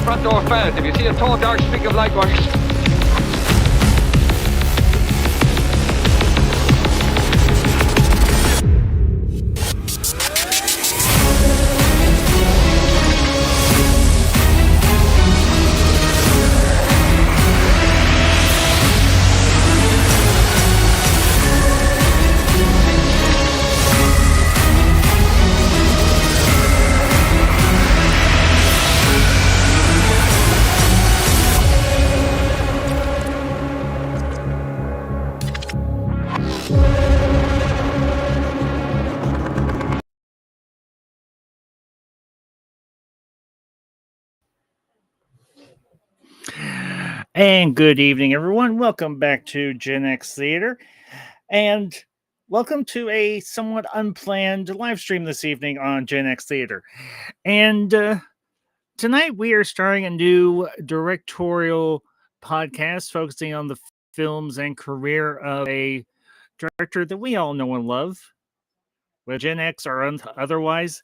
the front door fast. If you see a tall, dark streak of light going... And good evening, everyone. Welcome back to Gen X Theater. And welcome to a somewhat unplanned live stream this evening on Gen X Theater. And tonight we are starting a new directorial podcast focusing on the films and career of a director that we all know and love, whether Gen X or otherwise.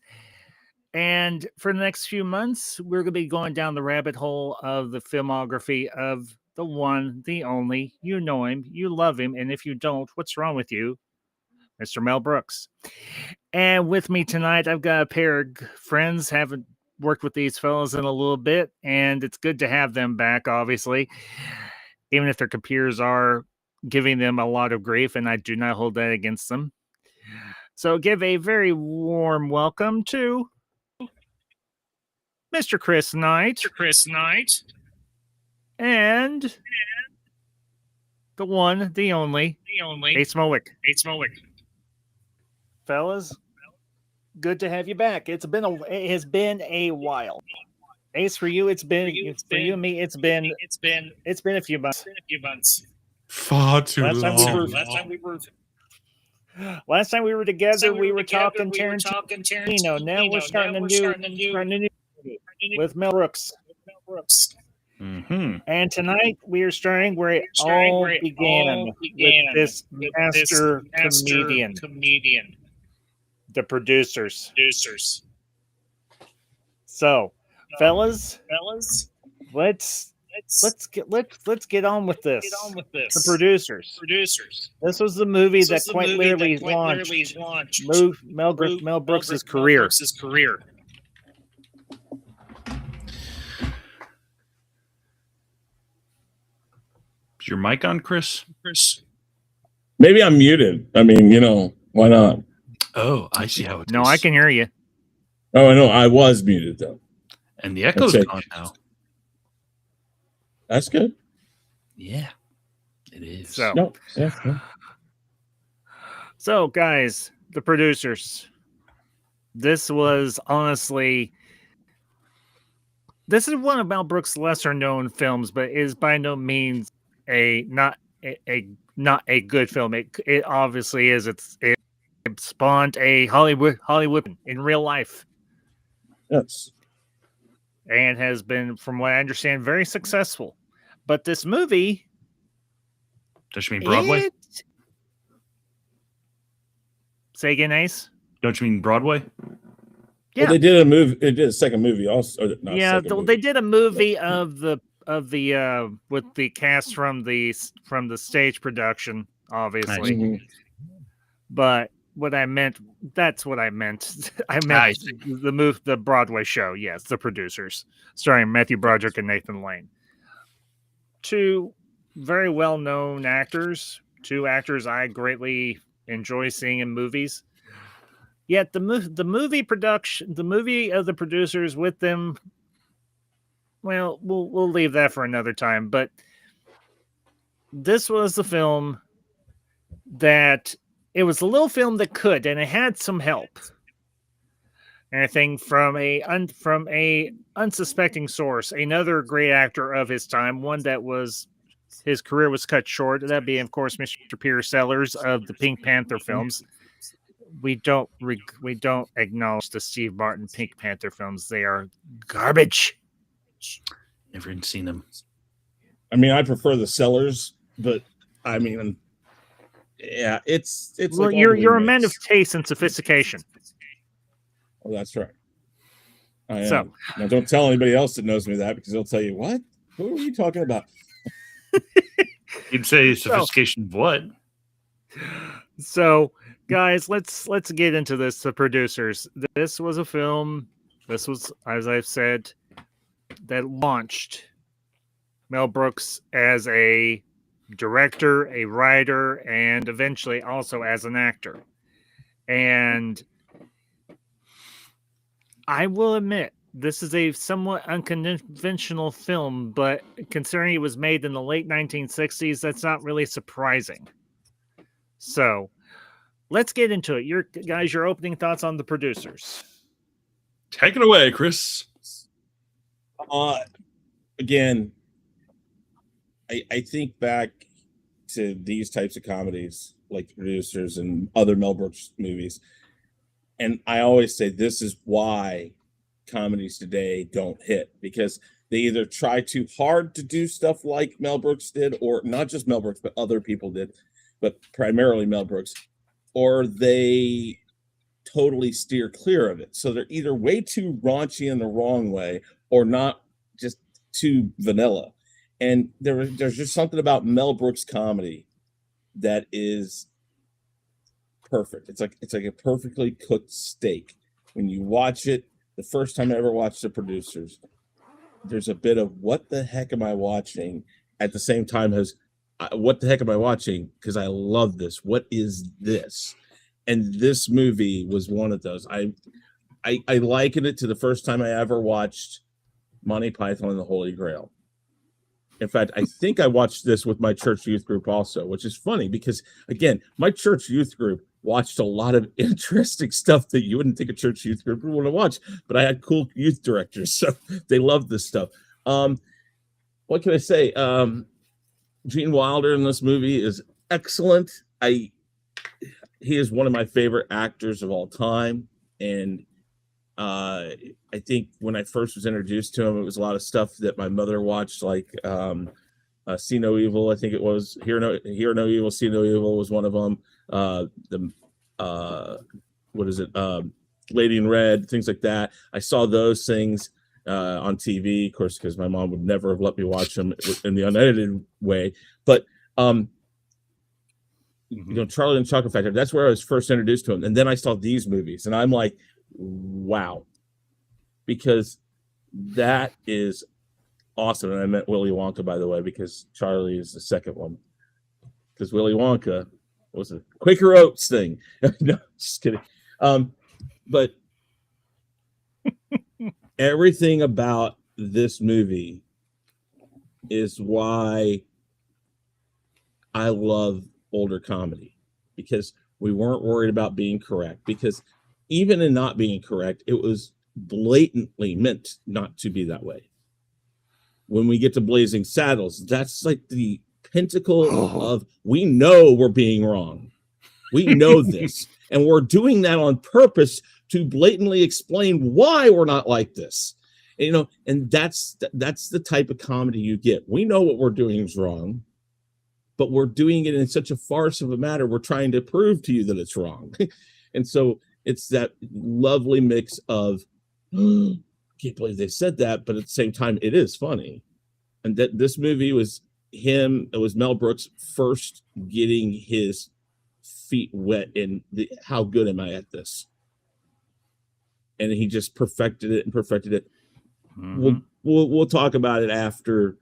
And for the next few months, we're going to be going down the rabbit hole of the filmography of the one, the only. You know him, you love him, and if you don't, what's wrong with you? Mr. Mel Brooks. And with me tonight, I've got a pair of friends. Haven't worked with these fellas in a little bit, and it's good to have them back, obviously, even if their computers are giving them a lot of grief, and I do not hold that against them. So give a very warm welcome to Mr. Chris Knight. And the one, the only, Ace Mowick. Fellas, good to have you back. It has been a while. Ace, for you, for you and me, it's been a few months. Far too long. Last time we were together, we were talking Tarantino. Now we're starting a new with Mel Brooks. Mm-hmm. And tonight we are starting where it all began with this master comedian, the producers. So, fellas, let's get on with this. The producers. This was the movie that quite literally launched Mel Brooks' career. Is your mic on, Chris? Maybe I'm muted. I mean, why not? Oh, I see how it is. No, I can hear you. Oh, I know. I was muted, though. And the echo's gone now. That's good. Yeah, it is. So, guys, the producers. This was honestly... This is one of Mel Brooks' lesser-known films, but is by no means not a good film. It obviously is. It spawned a Hollywood in real life. Yes. And has been, from what I understand, very successful. But this movie... Don't you mean Broadway? Say again, Ace? Don't you mean Broadway? Yeah. Well, they did a movie. They did a second movie also. They did a movie of the with the cast from the stage production, obviously. Mm-hmm. But that's what I meant. I meant the Broadway show. Yes, the producers, starring Matthew Broderick and Nathan Lane. Two very well-known actors. Two actors I greatly enjoy seeing in movies. Yet the movie of the producers with them, well, we'll leave that for another time. But this was the film that it was a little film that could, and it had some help. Anything from a unsuspecting source, another great actor of his time, one that was his career was cut short. That'd be, of course, Mr. Peter Sellers of the Pink Panther films. We don't acknowledge the Steve Martin Pink Panther films. They are garbage. Never even seen them. I mean, I prefer the Sellers, but I mean, yeah, it's. Well, like you're a man of taste and sophistication. Oh, that's right. I am. So- Now, don't tell anybody else that knows me that, because they'll tell you, what? Who are you talking about? You'd say sophistication of what? So, guys, let's get into this. The producers. This was a film. This was, as I've said, that launched Mel Brooks as a director, a writer, and eventually also as an actor. And I will admit, this is a somewhat unconventional film, but considering it was made in the late 1960s, that's not really surprising. So, let's get into it. Your opening thoughts on the producers. Take it away, Chris. Again, I think back to these types of comedies, like The Producers and other Mel Brooks movies, and I always say this is why comedies today don't hit, because they either try too hard to do stuff like Mel Brooks did, or not just Mel Brooks, but other people did, but primarily Mel Brooks, or they totally steer clear of it. So they're either way too raunchy in the wrong way, or not, just too vanilla. And there's just something about Mel Brooks comedy that is perfect. It's like a perfectly cooked steak. When you watch it, the first time I ever watched The Producers, there's a bit of what the heck am I watching, at the same time as what the heck am I watching, because I love this. What is this? And this movie was one of those. I liken it to the first time I ever watched Monty Python and the Holy Grail. In fact, I think I watched this with my church youth group also, which is funny because, again, my church youth group watched a lot of interesting stuff that you wouldn't think a church youth group would want to watch, but I had cool youth directors, so they loved this stuff. What can I say? Gene Wilder in this movie is excellent. He is one of my favorite actors of all time, and I think when I first was introduced to him, it was a lot of stuff that my mother watched, like See No Evil. I think it was Hear No Evil, See No Evil was one of them. What is it? Lady in Red, things like that. I saw those things on TV, of course, because my mom would never have let me watch them in the unedited way. But Charlie and the Chocolate Factory, that's where I was first introduced to him. And then I saw these movies, and I'm like, wow, because that is awesome. And I meant Willy Wonka, by the way, because Charlie is the second one, because Willy Wonka was a Quaker Oats thing. No, just kidding. But everything about this movie is why I love older comedy, because we weren't worried about being correct, because even in not being correct, it was blatantly meant not to be that way. When we get to Blazing Saddles, that's like the pinnacle of, we know we're being wrong. We know this. And we're doing that on purpose to blatantly explain why we're not like this. And, and that's the type of comedy you get. We know what we're doing is wrong, but we're doing it in such a farce of a matter. We're trying to prove to you that it's wrong. And so it's that lovely mix of, can't believe they said that, but at the same time, it is funny. And that this movie was it was Mel Brooks first getting his feet wet in how good am I at this? And he just perfected it. Mm-hmm. We'll talk about it after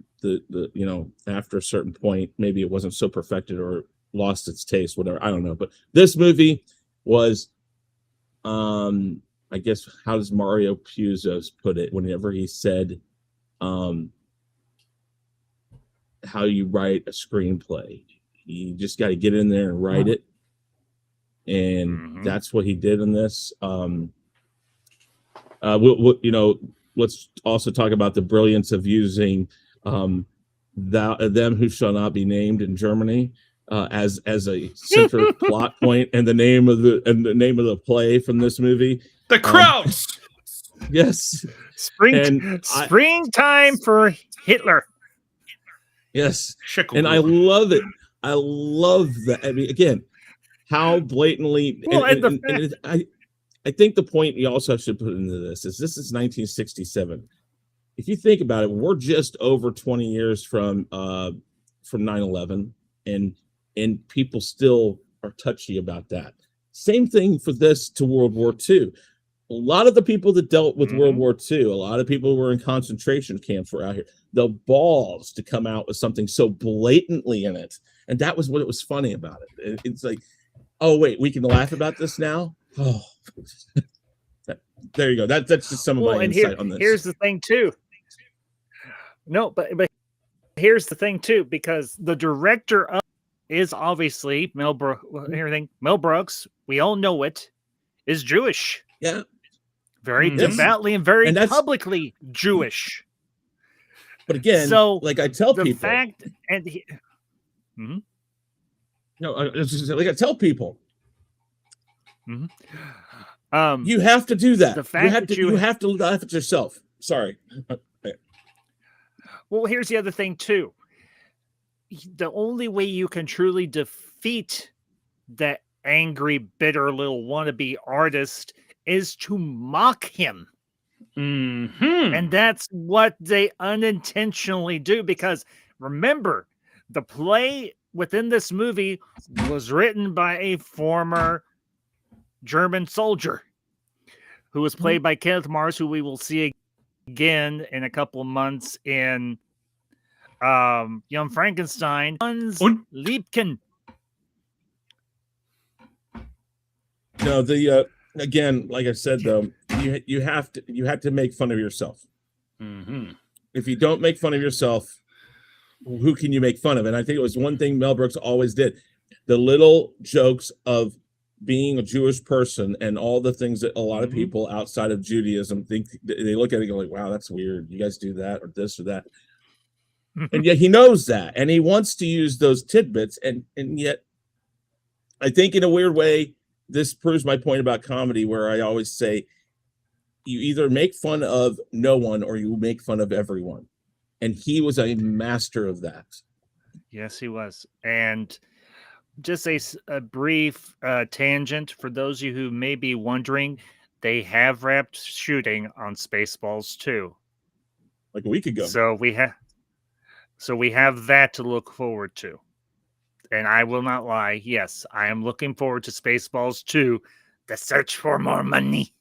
after a certain point. Maybe it wasn't so perfected or lost its taste, whatever. I don't know. But this movie was, I guess, how does Mario Puzo put it whenever he said, how you write a screenplay? You just got to get in there and write it. And that's what he did in this. Let's also talk about the brilliance of using them who shall not be named in Germany as a central plot point, and the name of the play from this movie. The Krauts. Yes. Springtime for Hitler. Yes. And I love it. I love that. I mean, again, how blatantly I think the point you also should put into this is 1967. If you think about it, we're just over 20 years from 9/11, and people still are touchy about that. Same thing for this to World War II. A lot of the people that dealt with World War II, a lot of people who were in concentration camps were out here. The balls to come out with something so blatantly in it, and that was what was funny about it. It's like, oh wait, we can laugh about this now. Oh, there you go. That's just some of my insight on this. Here's the thing too. No, but here's the thing too, because the director of is obviously Mel Brooks. We all know it is Jewish. Yeah, very devoutly and very publicly Jewish. But again, so like I tell the people, fact and like I tell people, you have to do that. The fact you have to laugh at yourself. Sorry. Well, here's the other thing too. The only way you can truly defeat that angry, bitter little wannabe artist is to mock him. And that's what they unintentionally do, because remember, the play within this movie was written by a former German soldier who was played by Kenneth Mars, who we will see again in a couple of months in Young Frankenstein. Hans Liebken. No, the again, like I said though, you have to make fun of yourself. If you don't make fun of yourself, who can you make fun of? And I think it was one thing Mel Brooks always did: the little jokes of being a Jewish person and all the things that a lot of people outside of Judaism think. They look at it and go like, "Wow, that's weird. You guys do that or this or that." And yet he knows that, and he wants to use those tidbits, and yet I think in a weird way this proves my point about comedy, where I always say you either make fun of no one or you make fun of everyone, and he was a master of that. Yes, he was. And just a brief tangent for those of you who may be wondering, they have wrapped shooting on Spaceballs 2 like a week ago. So we have that to look forward to. And I will not lie. Yes, I am looking forward to Spaceballs 2, The Search for More Money.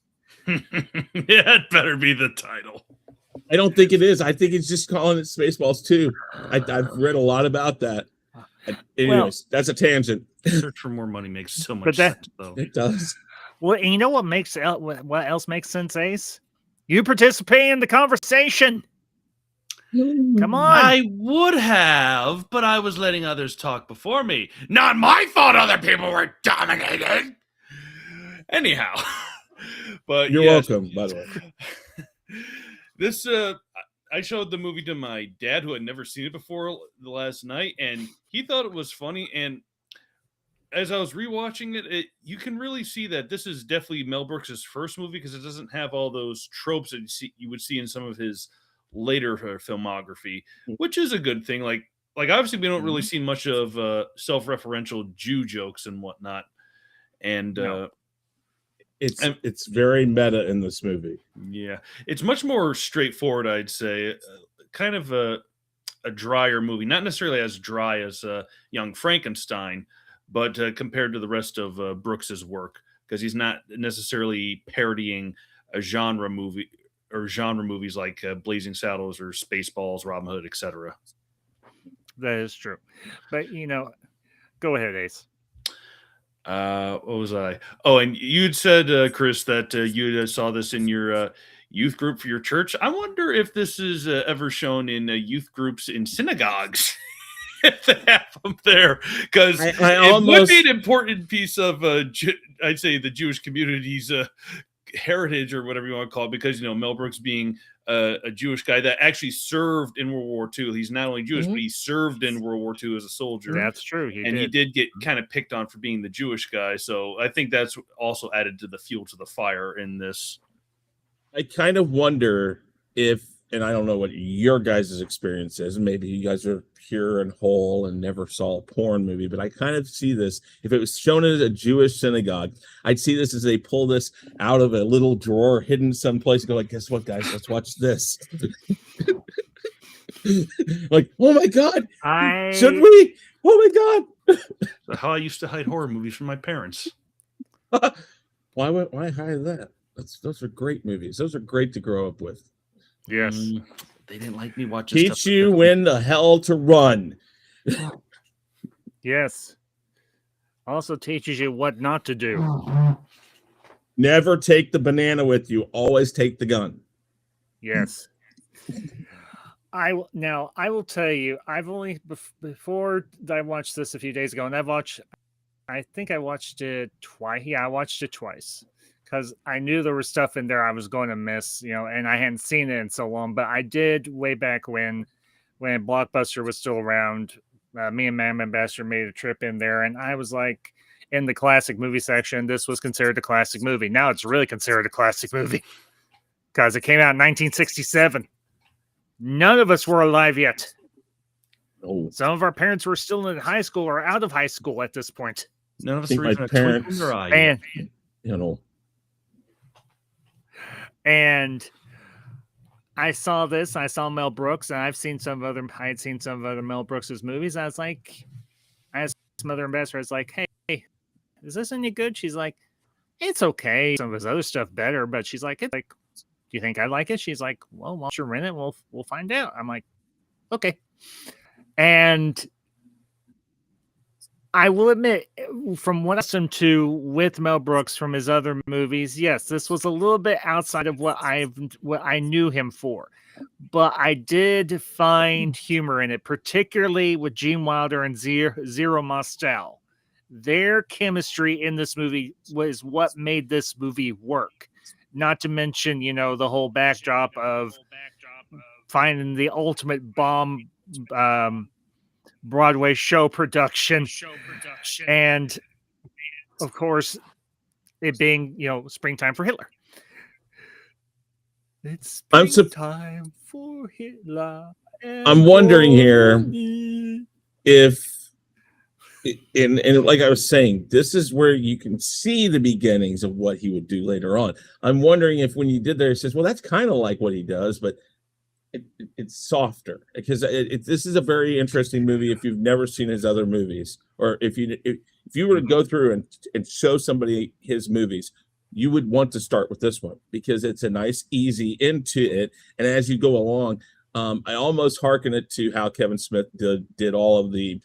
Yeah, it better be the title. I don't think it is. I think it's just calling it Spaceballs 2. I've read a lot about that. Anyways, that's a tangent. Search for More Money makes so much sense, though. It does. Well, and you know what else makes sense, Ace? You participate in the conversation. Come on. I would have, but I was letting others talk before me. Not my fault other people were dominated. Anyhow. But you're welcome, by the way. This I showed the movie to my dad, who had never seen it before, the last night, and he thought it was funny. And as I was rewatching it, you can really see that this is definitely Mel Brooks' first movie, because it doesn't have all those tropes that you would see in some of his later filmography, which is a good thing. Like obviously we don't really see much of self-referential Jew jokes and whatnot, and it's very meta in this movie. Yeah, it's much more straightforward, I'd say. Kind of a drier movie, not necessarily as dry as Young Frankenstein, but compared to the rest of Brooks's work, because he's not necessarily parodying a genre movie or genre movies like Blazing Saddles or Spaceballs, Robin Hood, etc. That is true. But, go ahead, Ace. What was I? Oh, and you'd said, Chris, that you saw this in your youth group for your church. I wonder if this is ever shown in youth groups in synagogues. If they have them there, because it would be an important piece of, I'd say, the Jewish community's heritage, or whatever you want to call it, because Mel Brooks being a Jewish guy that actually served in World War II. He's not only Jewish, but he served in World War II as a soldier. That's true. He did get kind of picked on for being the Jewish guy. So I think that's also added to the fuel to the fire in this. I kind of wonder if and I don't know what your guys' experience is, and maybe you guys are pure and whole and never saw a porn movie, but I kind of see this, if it was shown as a Jewish synagogue, I'd see this as they pull this out of a little drawer hidden someplace and go like, guess what, guys, let's watch this. Like, oh my God, should we? Oh my God. That's how I used to hide horror movies from my parents. Why hide that? Those are great movies. Those are great to grow up with. Yes. They didn't like me watching Teach stuff you like when the hell to run. Yes. Also teaches you what not to do. Never take the banana with you. Always take the gun. Yes. I will tell you, I've only before I watched this a few days ago, and I think I watched it twice. Yeah, I watched it twice because I knew there was stuff in there I was going to miss, and I hadn't seen it in so long. But I did way back when Blockbuster was still around. Me and Mam Ambassador made a trip in there, and I was like, in the classic movie section, this was considered a classic movie. Now it's really considered a classic movie because it came out in 1967. None of us were alive yet. Oh, Some of our parents were still in high school or out of high school at this point. None of us think were my even a twinkle in parents- their eye. And And I saw this. I saw Mel Brooks, and I had seen some of other Mel Brooks's movies. I was like, I asked Mother Ambassador, I was like, hey, is this any good? She's like, it's okay. Some of his other stuff better, but she's like, do you think I like it? She's like, well, once you're in it, we'll find out. I'm like, okay. And I will admit, from what I listened to with Mel Brooks from his other movies, yes, this was a little bit outside of what I knew him for. But I did find humor in it, particularly with Gene Wilder and Zero Mostel. Their chemistry in this movie was what made this movie work. Not to mention, the whole backdrop of finding the ultimate bomb Broadway show production, and of course it being springtime for Hitler. It's springtime for Hitler. I'm wondering here if, and like I was saying, this is where you can see the beginnings of what he would do later on. I'm wondering if when you did there, it says, well, that's kind of like what he does, but it's softer, because this is a very interesting movie. If you've never seen his other movies, or if you were to go through and show somebody his movies, you would want to start with this one because it's a nice, easy into it. And as you go along, I almost hearken it to how Kevin Smith did all of the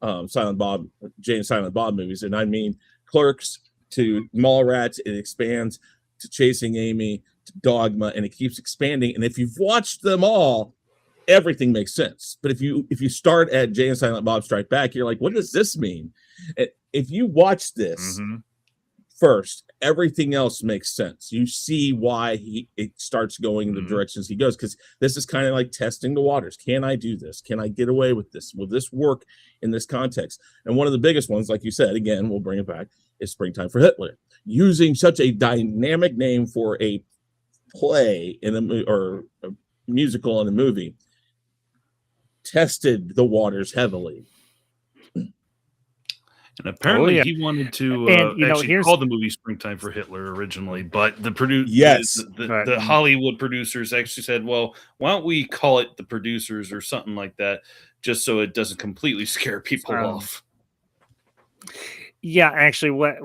Jay and Silent Bob movies. And I mean, Clerks to Mallrats, it expands to Chasing Amy, to Dogma, and it keeps expanding. And if you've watched them all, everything makes sense. But if you start at Jay and Silent Bob Strike Back, you're like, what does this mean? If you watch this first, everything else makes sense. You see why it starts going in the directions he goes, because this is kind of like testing the waters. Can I do this? Can I get away with this? Will this work in this context? And one of the biggest ones, like you said, again, we'll bring it back, is Springtime for Hitler. Using such a dynamic name for a play or a musical in a movie tested the waters heavily. And apparently he wanted to actually call the movie Springtime for Hitler originally, but the the Hollywood producers actually said, well, why don't we call it The Producers or something like that, just so it doesn't completely scare people off. Yeah, actually, what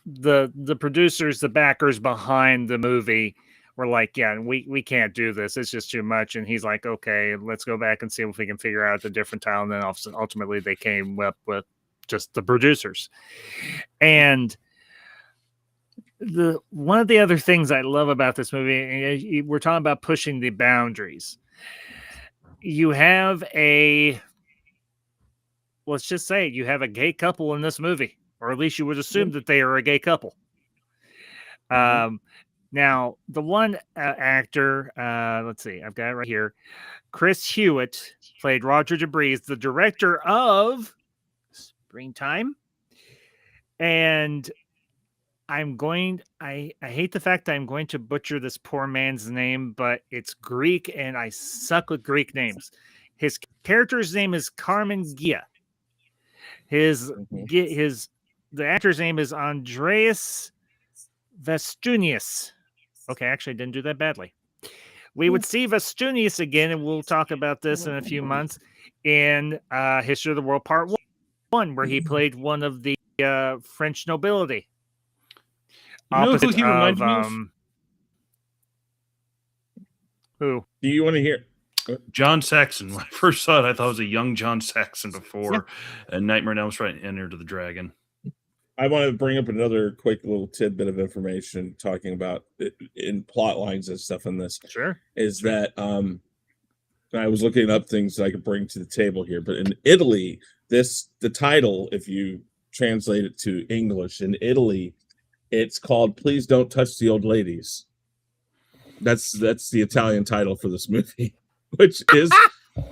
the producers, the backers behind the movie were like, yeah, we can't do this. It's just too much. And he's like, okay, let's go back and see if we can figure out a different title. And then ultimately they came up with just The Producers. And one of the other things I love about this movie, we're talking about pushing the boundaries. You have let's just say you have a gay couple in this movie, or at least you would assume that they are a gay couple. Now, the one actor, let's see, I've got it right here. Chris Hewitt played Roger DeBreeze, the director of Springtime. And I hate the fact that I'm going to butcher this poor man's name, but it's Greek and I suck with Greek names. His character's name is Carmen Gia. The actor's name is Andreas Vestunius. Okay, actually, I didn't do that badly. We would see Vestunius again, and we'll talk about this in a few months in History of the World Part 1, where he played one of the French nobility. You know who he reminded me of? Who? Do you want to hear? John Saxon. When I first saw it, I thought it was a young John Saxon before Nightmare on Elm Street and Enter the Dragon. I want to bring up another quick little tidbit of information talking about it, in plot lines and stuff in this. Sure. Is that I was looking up things that I could bring to the table here, but in Italy, the title, if you translate it to English, in Italy, it's called "Please Don't Touch the Old Ladies." That's the Italian title for this movie, which is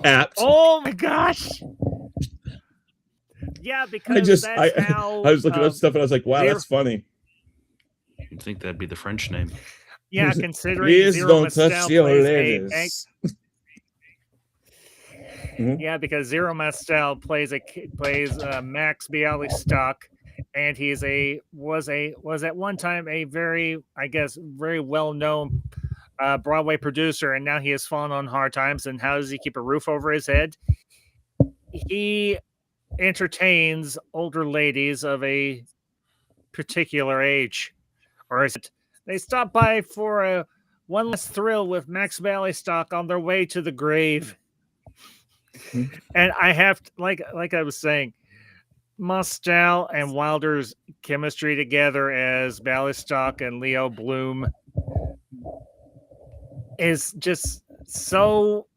apt. Oh my gosh! Yeah, because I was looking up stuff and I was like, "Wow, that's funny." You'd think that'd be the French name. Yeah, considering Please Zero don't Mostel touch the old plays ladies. Yeah, because Zero Mostel plays Max Bialystock, and he's was at one time a very well known Broadway producer, and now he has fallen on hard times. And how does he keep a roof over his head? He entertains older ladies of a particular age, or is it they stop by for one last thrill with Max Bialystock on their way to the grave? And I have to, like I was saying, Mostel and Wilder's chemistry together as Bialystock and Leo Bloom is just so,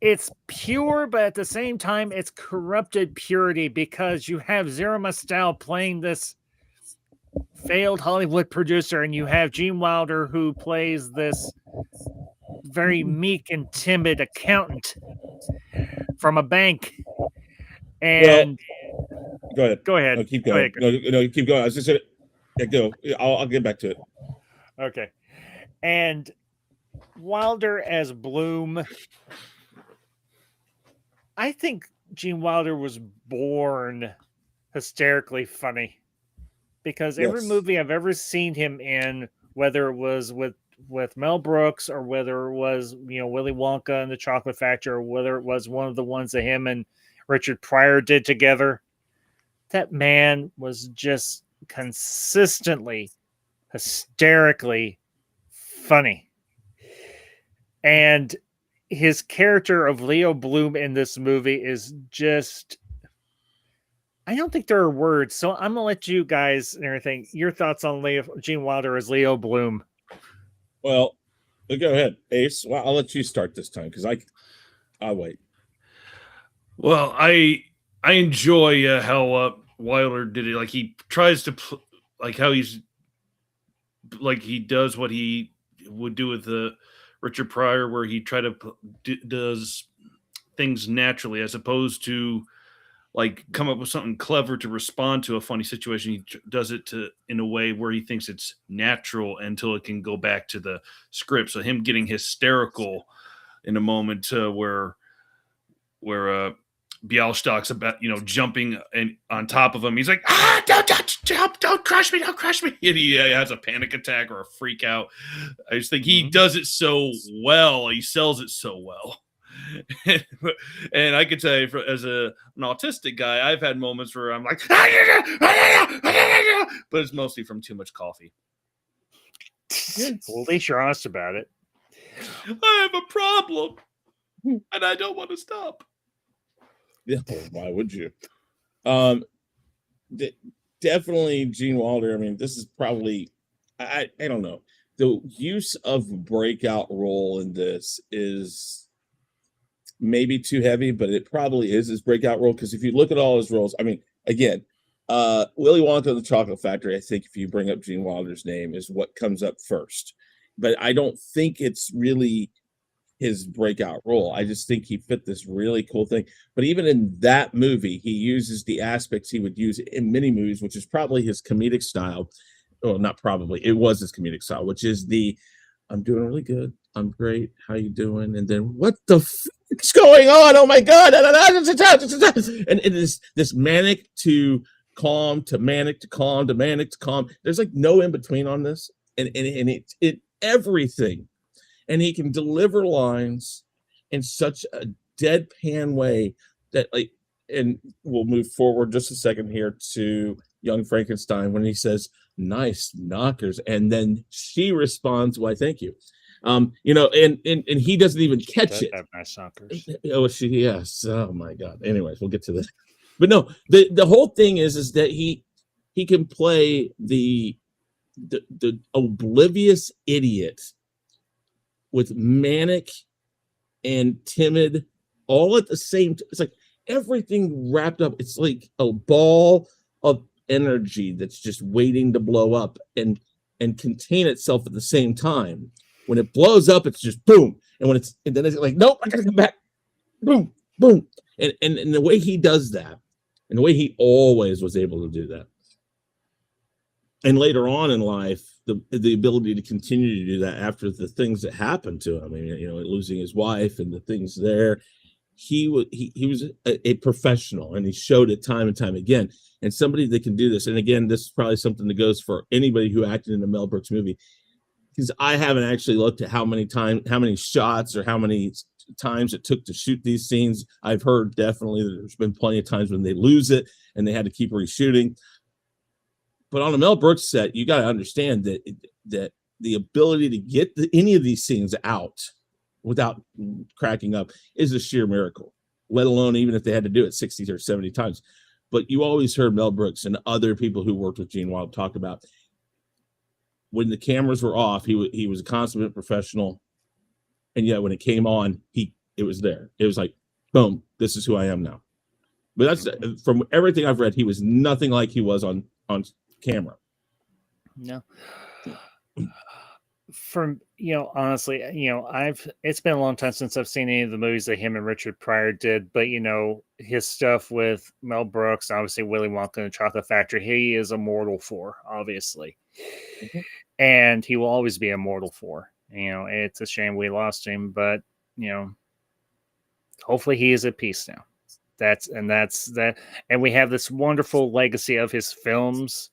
it's pure, but at the same time it's corrupted purity, because you have Zero Mostel playing this failed Hollywood producer, and you have Gene Wilder who plays this very meek and timid accountant from a bank. And go ahead. No, keep going. No, keep going. I was just gonna go. I'll get back to it. Okay. And Wilder as Bloom, I think Gene Wilder was born hysterically funny, because every movie I've ever seen him in, whether it was with Mel Brooks or whether it was, Willy Wonka and the Chocolate Factory, or whether it was one of the ones that him and Richard Pryor did together, that man was just consistently hysterically funny. And his character of Leo Bloom in this movie is just, I don't think there are words. So I'm gonna let you guys and everything, your thoughts on Gene Wilder as Leo Bloom. Well, go ahead, Ace. Well, I'll let you start this time because I'll wait. Well, I enjoy how Wilder did it. Like, he tries to like how he's like he does what he would do with Richard Pryor, where he does things naturally as opposed to like come up with something clever to respond to a funny situation. He does it in a way where he thinks it's natural until it can go back to the script. So him getting hysterical in a moment where Bialystock's about, jumping and on top of him. He's like, don't crush me. And he has a panic attack or a freak out. I just think he does it so well. He sells it so well. And I could say, as an autistic guy, I've had moments where I'm like, but it's mostly from too much coffee. Well, at least you're honest about it. I have a problem, and I don't want to stop. Yeah, why would you? Definitely Gene Wilder. I mean, this is probably, I don't know. The use of breakout role in this is maybe too heavy, but it probably is his breakout role, because if you look at all his roles, I mean, again, Willy Wonka and the Chocolate Factory, I think if you bring up Gene Wilder's name, is what comes up first. But I don't think it's really his breakout role. I just think he fit this really cool thing. But even in that movie, he uses the aspects he would use in many movies, which is probably his comedic style. Well, not probably, it was his comedic style, which is the I'm doing really good. I'm great. How you doing? And then what the is going on? Oh my God. And it is this manic to calm to manic to calm to manic to calm. There's like no in between on this. And it everything. And he can deliver lines in such a deadpan way that like, and we'll move forward just a second here to Young Frankenstein when he says, nice knockers. And then she responds, why, thank you. You know, and he doesn't even catch it. Have nice knockers. Oh, yes. Oh my God. Anyways, we'll get to that. But no, the whole thing is that he can play the oblivious idiot with manic and timid all at the same time. It's like everything wrapped up. It's like a ball of energy that's just waiting to blow up and contain itself at the same time. When it blows up, it's just boom. And then it's like, nope, I gotta come back. Boom, boom. And the way he does that, and the way he always was able to do that. And later on in life, the ability to continue to do that after the things that happened to him, I mean, you know, losing his wife and the things there, he was a professional, and he showed it time and time again. And somebody that can do this, and again, this is probably something that goes for anybody who acted in a Mel Brooks movie, because I haven't actually looked at how many shots or how many times it took to shoot these scenes. I've heard definitely that there's been plenty of times when they lose it and they had to keep reshooting. But on a Mel Brooks set, you got to understand that the ability to get any of these scenes out without cracking up is a sheer miracle, let alone even if they had to do it 60 or 70 times. But you always heard Mel Brooks and other people who worked with Gene Wilder talk about when the cameras were off, he was a consummate professional. And yet when it came on, it was there. It was like, boom, this is who I am now. But that's from everything I've read, he was nothing like he was on camera. No. From, you know, honestly, you know, it's been a long time since I've seen any of the movies that him and Richard Pryor did, but you know, his stuff with Mel Brooks, obviously Willy Wonka and the Chocolate Factory, he is immortal for, obviously. Mm-hmm. And he will always be immortal for. You know, it's a shame we lost him, but you know, hopefully he is at peace now. That's that. And we have this wonderful legacy of his films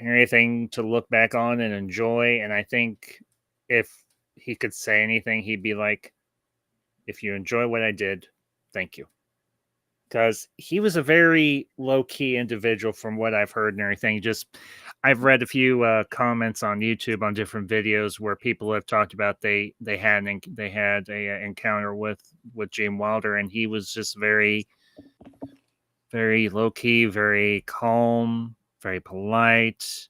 and everything to look back on and enjoy. And I think if he could say anything, he'd be like, if you enjoy what I did, thank you. Because he was a very low-key individual from what I've heard and everything. I've read a few comments on YouTube on different videos where people have talked about they had a encounter with Gene Wilder, and he was just very, very low-key, very calm, very polite.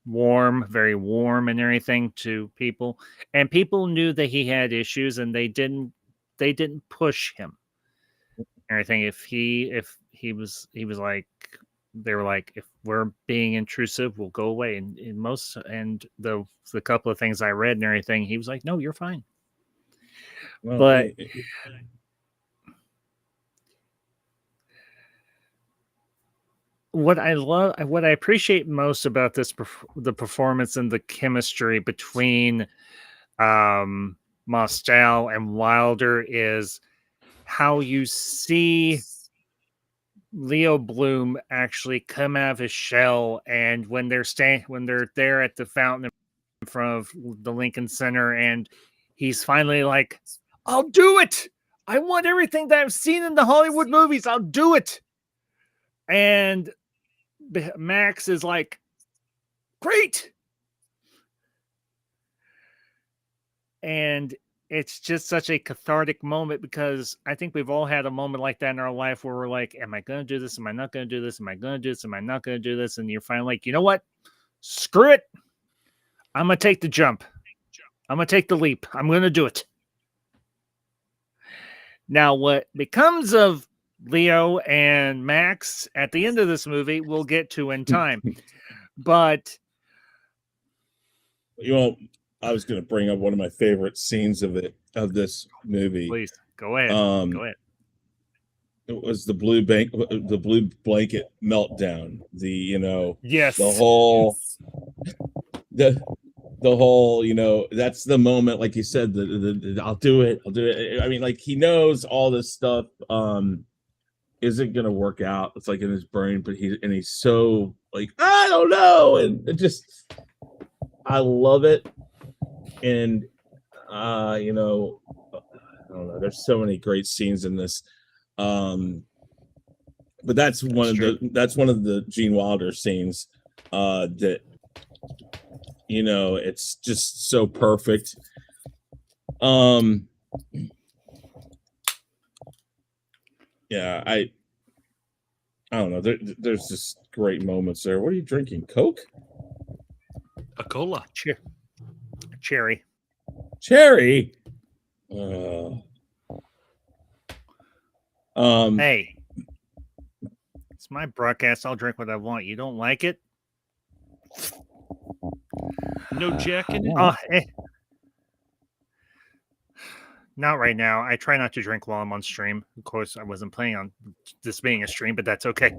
Warm, very warm and everything to people. And people knew that he had issues, and they didn't push him. Everything. If he was like, they were like, if we're being intrusive, we'll go away. And the couple of things I read and everything, he was like, no, you're fine. Well, but what I appreciate most about the performance and the chemistry between Mostel and Wilder is how you see Leo Bloom actually come out of his shell, and when they're there at the fountain in front of the Lincoln Center, and he's finally like, I'll do it. I want everything that I've seen in the Hollywood movies. I'll do it. And Max is like, great. And it's just such a cathartic moment, because I think we've all had a moment like that in our life where we're like, am I going to do this? Am I not going to do this? Am I going to do this? Am I not going to do this? And you're finally like, you know what? Screw it. I'm going to take the jump. I'm going to take the leap. I'm going to do it. Now, what becomes of Leo and Max at the end of this movie, we'll get to in time. But you know, I was going to bring up one of my favorite scenes of this movie. Please go ahead. Go ahead. It was the blue blanket meltdown. Yes. The whole, that's the moment, like you said, the I'll do it. I mean, like, he knows all this stuff isn't gonna work out. It's like in his brain, but he's so like, I don't know, and it just, I love it. And I don't know. There's so many great scenes in this. But that's one of the Gene Wilder scenes that it's just so perfect. Yeah, I don't know. There's just great moments there. What are you drinking? Coke? A cola. Cherry. Hey, it's my broadcast. I'll drink what I want. You don't like it? No Jack in it? Not right now. I try not to drink while I'm on stream. Of course, I wasn't planning on this being a stream, but that's okay.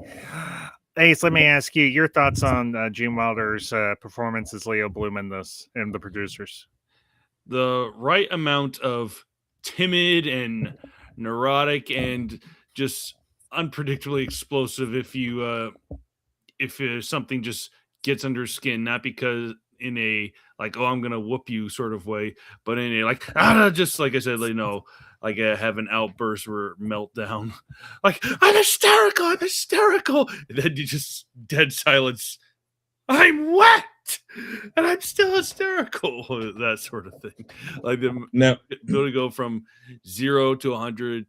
Ace, let me ask you your thoughts on Gene Wilder's performance as Leo Bloom in this and the producers. The right amount of timid and neurotic and just unpredictably explosive if something just gets under skin, not because in a like, oh, I'm gonna whoop you sort of way, but in a like, just like I said, like have an outburst or meltdown, like I'm hysterical, and then you just dead silence. I'm wet and I'm still hysterical. That sort of thing. Like them now to go from 0 to 100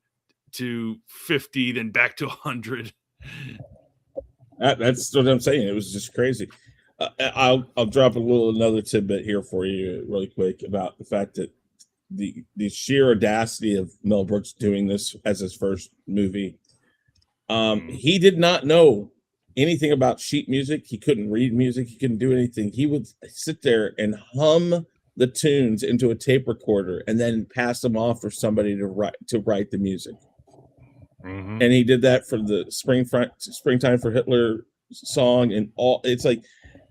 to 50, then back to 100. That's what I'm saying. It was just crazy. I'll drop another tidbit here for you really quick about the fact that the sheer audacity of Mel Brooks doing this as his first movie. He did not know anything about sheet music. He couldn't read music. He couldn't do anything. He would sit there and hum the tunes into a tape recorder and then pass them off for somebody to write the music. Mm-hmm. And he did that for the Springtime for Hitler song and all. It's like,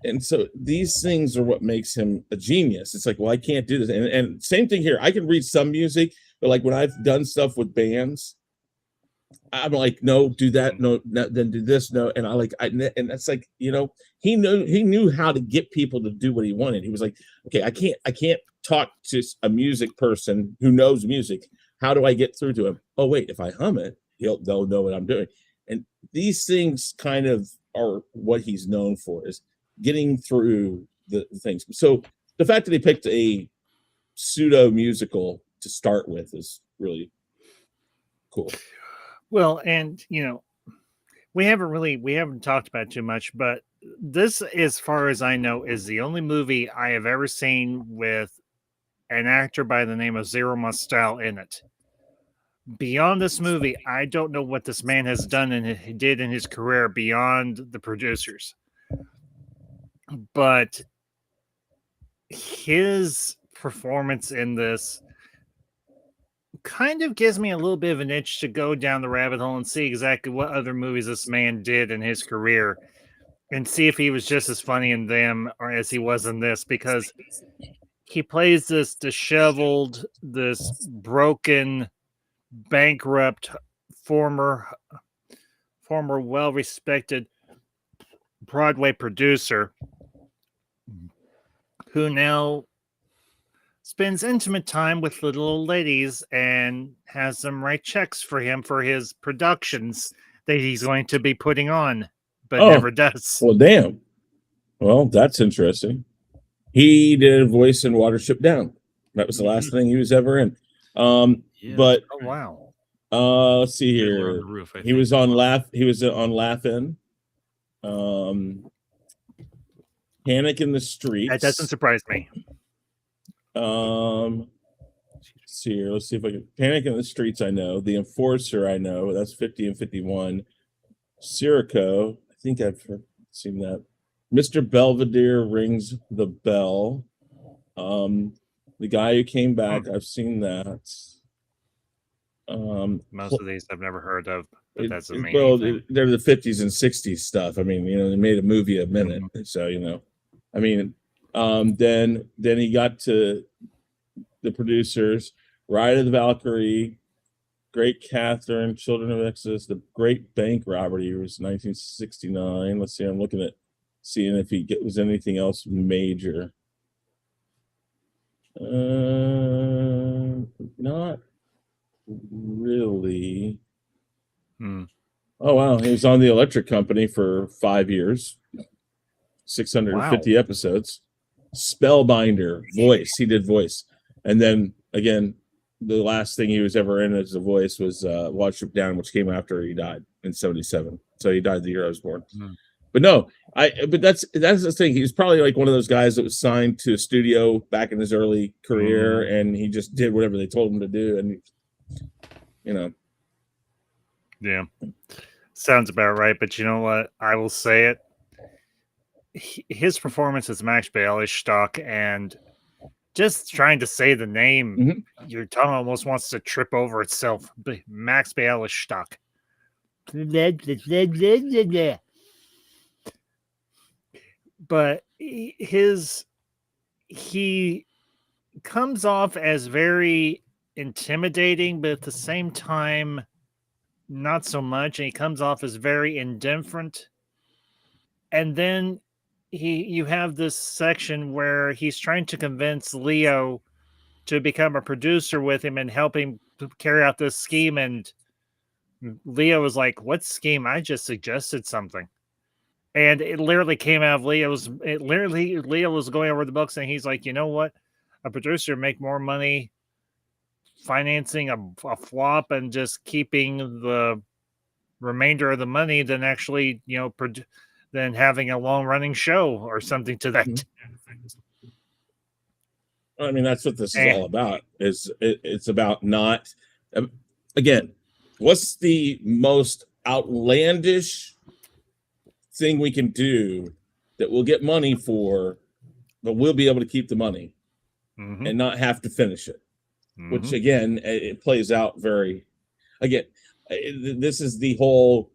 and so these things are what makes him a genius. It's like, well, I can't do this. And same thing here. I can read some music, but like when I've done stuff with bands, I'm like, no, do that. No, then do this. No. And and that's like, he knew how to get people to do what he wanted. He was like, okay, I can't talk to a music person who knows music. How do I get through to him? Oh, wait, if I hum it, they'll know what I'm doing. And these things kind of are what he's known for, is getting through the things. So the fact that he picked a pseudo musical to start with is really cool. Well, and we haven't talked about it too much, but this, as far as I know, is the only movie I have ever seen with an actor by the name of Zero Mostel in it. Beyond this movie, I don't know what this man has done and did in his career beyond the producers. But his performance in this kind of gives me a little bit of an itch to go down the rabbit hole and see exactly what other movies this man did in his career and see if he was just as funny in them or as he was in this, because he plays this disheveled, this broken, bankrupt, former well-respected Broadway producer who now spends intimate time with little old ladies and has them write checks for him for his productions that he's going to be putting on, but never does. Well, damn. Well, that's interesting. He did a voice in Watership Down. That was the last thing he was ever in. But oh wow. Let's see here. He was on Laugh-In. Panic in the Streets. That doesn't surprise me. Let's see here. Let's see if I can. Panic in the Streets, I know. The Enforcer, I know. That's 50 and 51. Sirico, I think I've seen that. Mr. Belvedere Rings the Bell. The Guy Who Came Back, I've seen that. Most of these I've never heard of, but that's the main thing. They're the 50s and 60s stuff. I mean, they made a movie a minute, so I mean, then he got to the producers, Ride of the Valkyrie, Great Catherine, Children of Exodus, The Great Bank Robbery was 1969. Let's see, I'm looking at seeing if was anything else major. Not really. Oh wow, he was on the Electric Company for 5 years, 650 episodes. Spellbinder, voice. He did voice, and then again, the last thing he was ever in as a voice was Watership Down, which came after he died in 1977. So he died the year I was born. But no, but that's the thing. He was probably like one of those guys that was signed to a studio back in his early career, and he just did whatever they told him to do, and Yeah, sounds about right. But you know what? I will say it. His performance as Max Bialystock, and just trying to say the name, your tongue almost wants to trip over itself. Max Bialystock. But he comes off as very intimidating, but at the same time, not so much. And he comes off as very indifferent. And then you have this section where he's trying to convince Leo to become a producer with him and help him carry out this scheme. And Leo was like, "What scheme? I just suggested something." And it literally came out of Leo was going over the books, and he's like, "You know what? A producer make more money financing a flop and just keeping the remainder of the money than actually, than having a long running show or something to that." I mean, that's what this is all about. It's about not, again, what's the most outlandish thing we can do that we'll get money for, but we'll be able to keep the money and not have to finish it. Which again, it plays out this is the whole,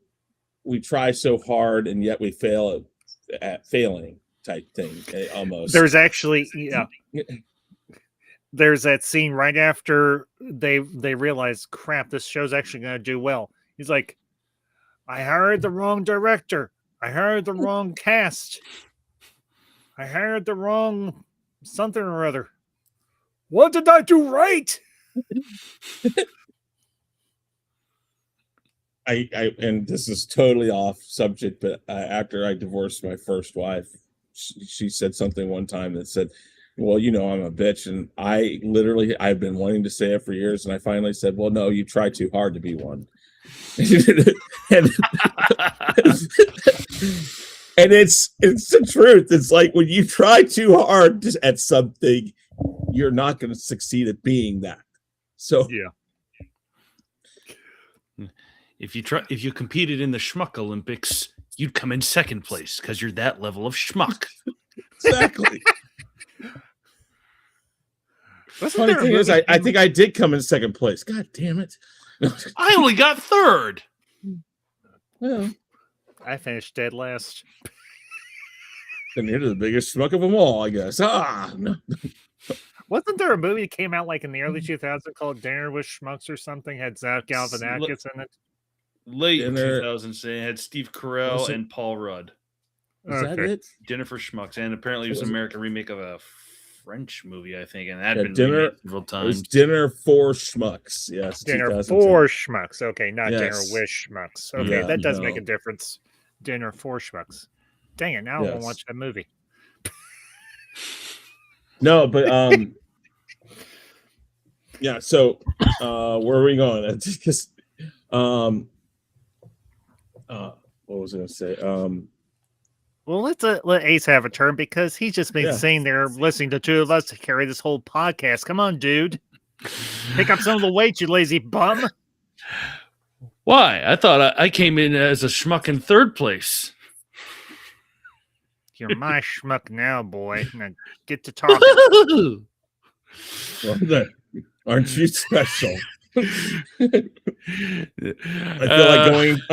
we try so hard and yet we fail at failing type thing, almost. There's actually, there's that scene right after they realize, crap, this show's actually going to do well. He's like, "I hired the wrong director. I hired the wrong cast. I hired the wrong something or other. What did I do right?" And this is totally off subject, but after I divorced my first wife, she said something one time that said, "Well, I'm a bitch," and I've been wanting to say it for years, and I finally said, "Well, no, you try too hard to be one." and it's the truth. It's like when you try too hard at something, you're not going to succeed at being that. So yeah. If you competed in the Schmuck Olympics, you'd come in second place because you're that level of schmuck. Exactly. Funny thing is, I think I did come in second place. God damn it. I only got third. Well, I finished dead last. And you're the biggest schmuck of them all, I guess. No. Wasn't there a movie that came out like in the early 2000s called Dinner with Schmucks or something? Had Zach Galifianakis in it? Late 2000s, it had Steve Carell and Paul Rudd. Is that it? Dinner for Schmucks, and apparently it was an American remake of a French movie, I think, and that had been Dinner remade several times. It was Dinner for Schmucks. Yes, Dinner for Schmucks. Okay, not Dinner with Schmucks. Okay, that does make a difference. Dinner for Schmucks. Dang it! Now I want to watch that movie. No, but yeah. So where are we going? Just what was I going to say? Well, let Ace have a turn because he's just been sitting there listening to two of us to carry this whole podcast. Come on, dude. Pick up some of the weight, you lazy bum. Why? I thought I came in as a schmuck in third place. You're my schmuck now, boy. Now get to talking. Well, aren't you special? I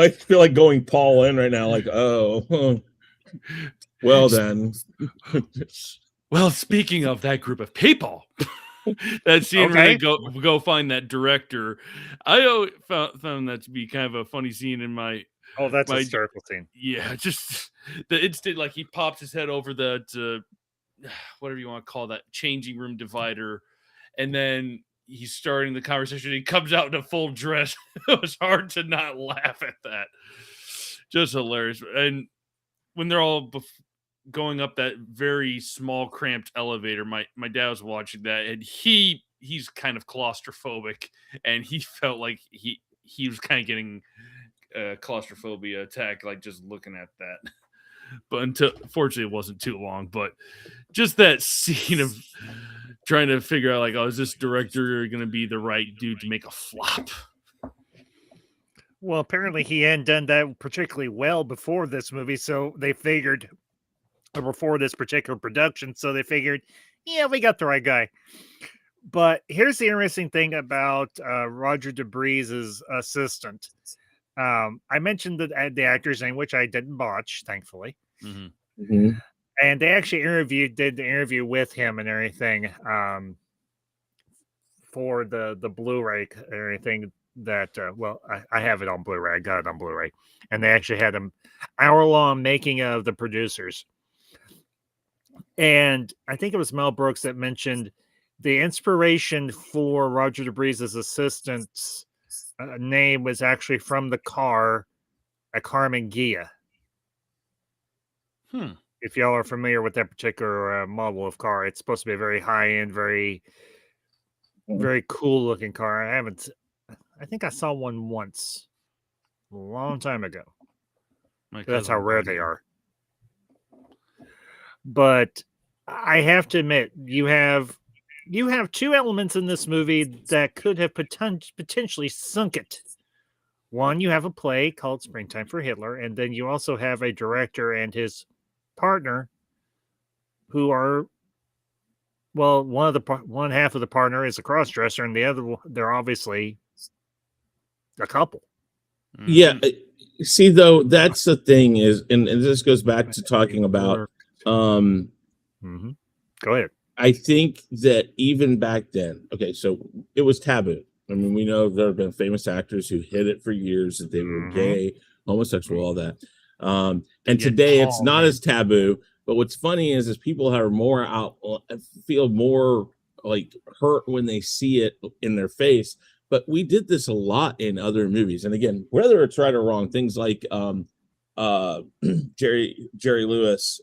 feel like going Paul in right now. Like, oh, well then. Well, speaking of that group of people, that scene where they go find that director, I found that to be kind of a funny scene in my. Oh, that's a hysterical scene. Yeah, just the instant like he pops his head over that whatever you want to call that changing room divider, and then he's starting the conversation. He comes out in a full dress. It was hard to not laugh at that. Just hilarious. And when they're all going up that very small, cramped elevator, my dad was watching that, and he's kind of claustrophobic, and he felt like he was kind of getting claustrophobia attack, like just looking at that. But fortunately, it wasn't too long. But just that scene of trying to figure out, like, oh, is this director going to be the right dude to make a flop? Well, apparently he hadn't done that particularly well before this movie, so they figured, or before this particular production, so they figured, yeah, we got the right guy. But here's the interesting thing about Roger Debris' assistant. I mentioned the actor's name, which I didn't botch, thankfully. Mm-hmm. Mm-hmm. And they actually did the interview with him and everything for the Blu-ray and everything that, I have it on Blu-ray. I got it on Blu-ray. And they actually had an hour-long making of the producers. And I think it was Mel Brooks that mentioned the inspiration for Roger Debris' assistant's name was actually from the car, a Carmen Ghia. If y'all are familiar with that particular model of car, it's supposed to be a very high-end, very, very cool-looking car. I think I saw one once, a long time ago. That's how rare they are. But I have to admit, you have two elements in this movie that could have potentially sunk it. One, you have a play called Springtime for Hitler, and then you also have a director and his partner who are, well, one half of the partner is a cross-dresser, and the other, they're obviously a couple. Yeah. See, though, that's the thing is, and this goes back to talking about Go ahead. I think that even back then, okay, so it was taboo. I mean, we know there have been famous actors who hid it for years that they were gay, homosexual, all that. And today it's not as taboo. But what's funny is people are more feel more like hurt when they see it in their face. But we did this a lot in other movies. And again, whether it's right or wrong, things like Jerry Lewis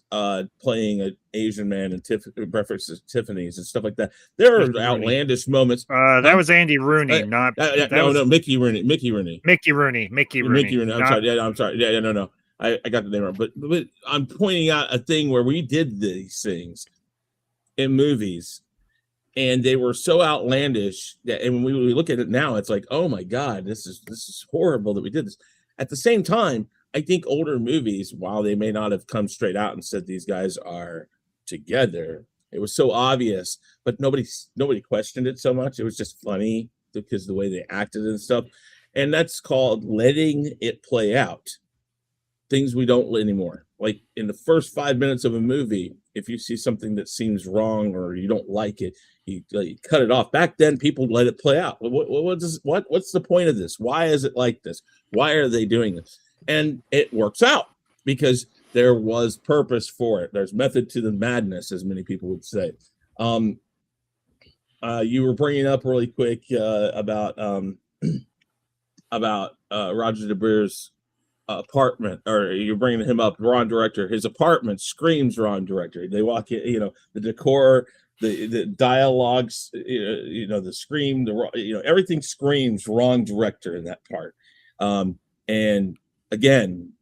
playing an Asian man in Breakfast at Tiffany's and stuff like that. There are outlandish moments. That was Andy Rooney, not Mickey Rooney. Mickey Rooney. I'm sorry. Yeah, no. I got the name wrong. But I'm pointing out a thing where we did these things in movies, and they were so outlandish that, and when we look at it now, it's like, oh my God, this is horrible that we did this. At the same time, I think older movies, while they may not have come straight out and said these guys are together, it was so obvious, but nobody questioned it so much. It was just funny because the way they acted and stuff. And that's called letting it play out. Things we don't anymore. Like in the first 5 minutes of a movie, if you see something that seems wrong or you don't like it, you cut it off. Back then, people let it play out. What's the point of this? Why is it like this? Why are they doing this? And it works out because there was purpose for it. There's method to the madness, as many people would say. You were bringing up really quick about Roger Debris' apartment, or you're bringing him up, Ron Director. His apartment screams Ron Director. They walk in, the decor, the dialogues, the scream, everything screams Ron Director in that part. And again,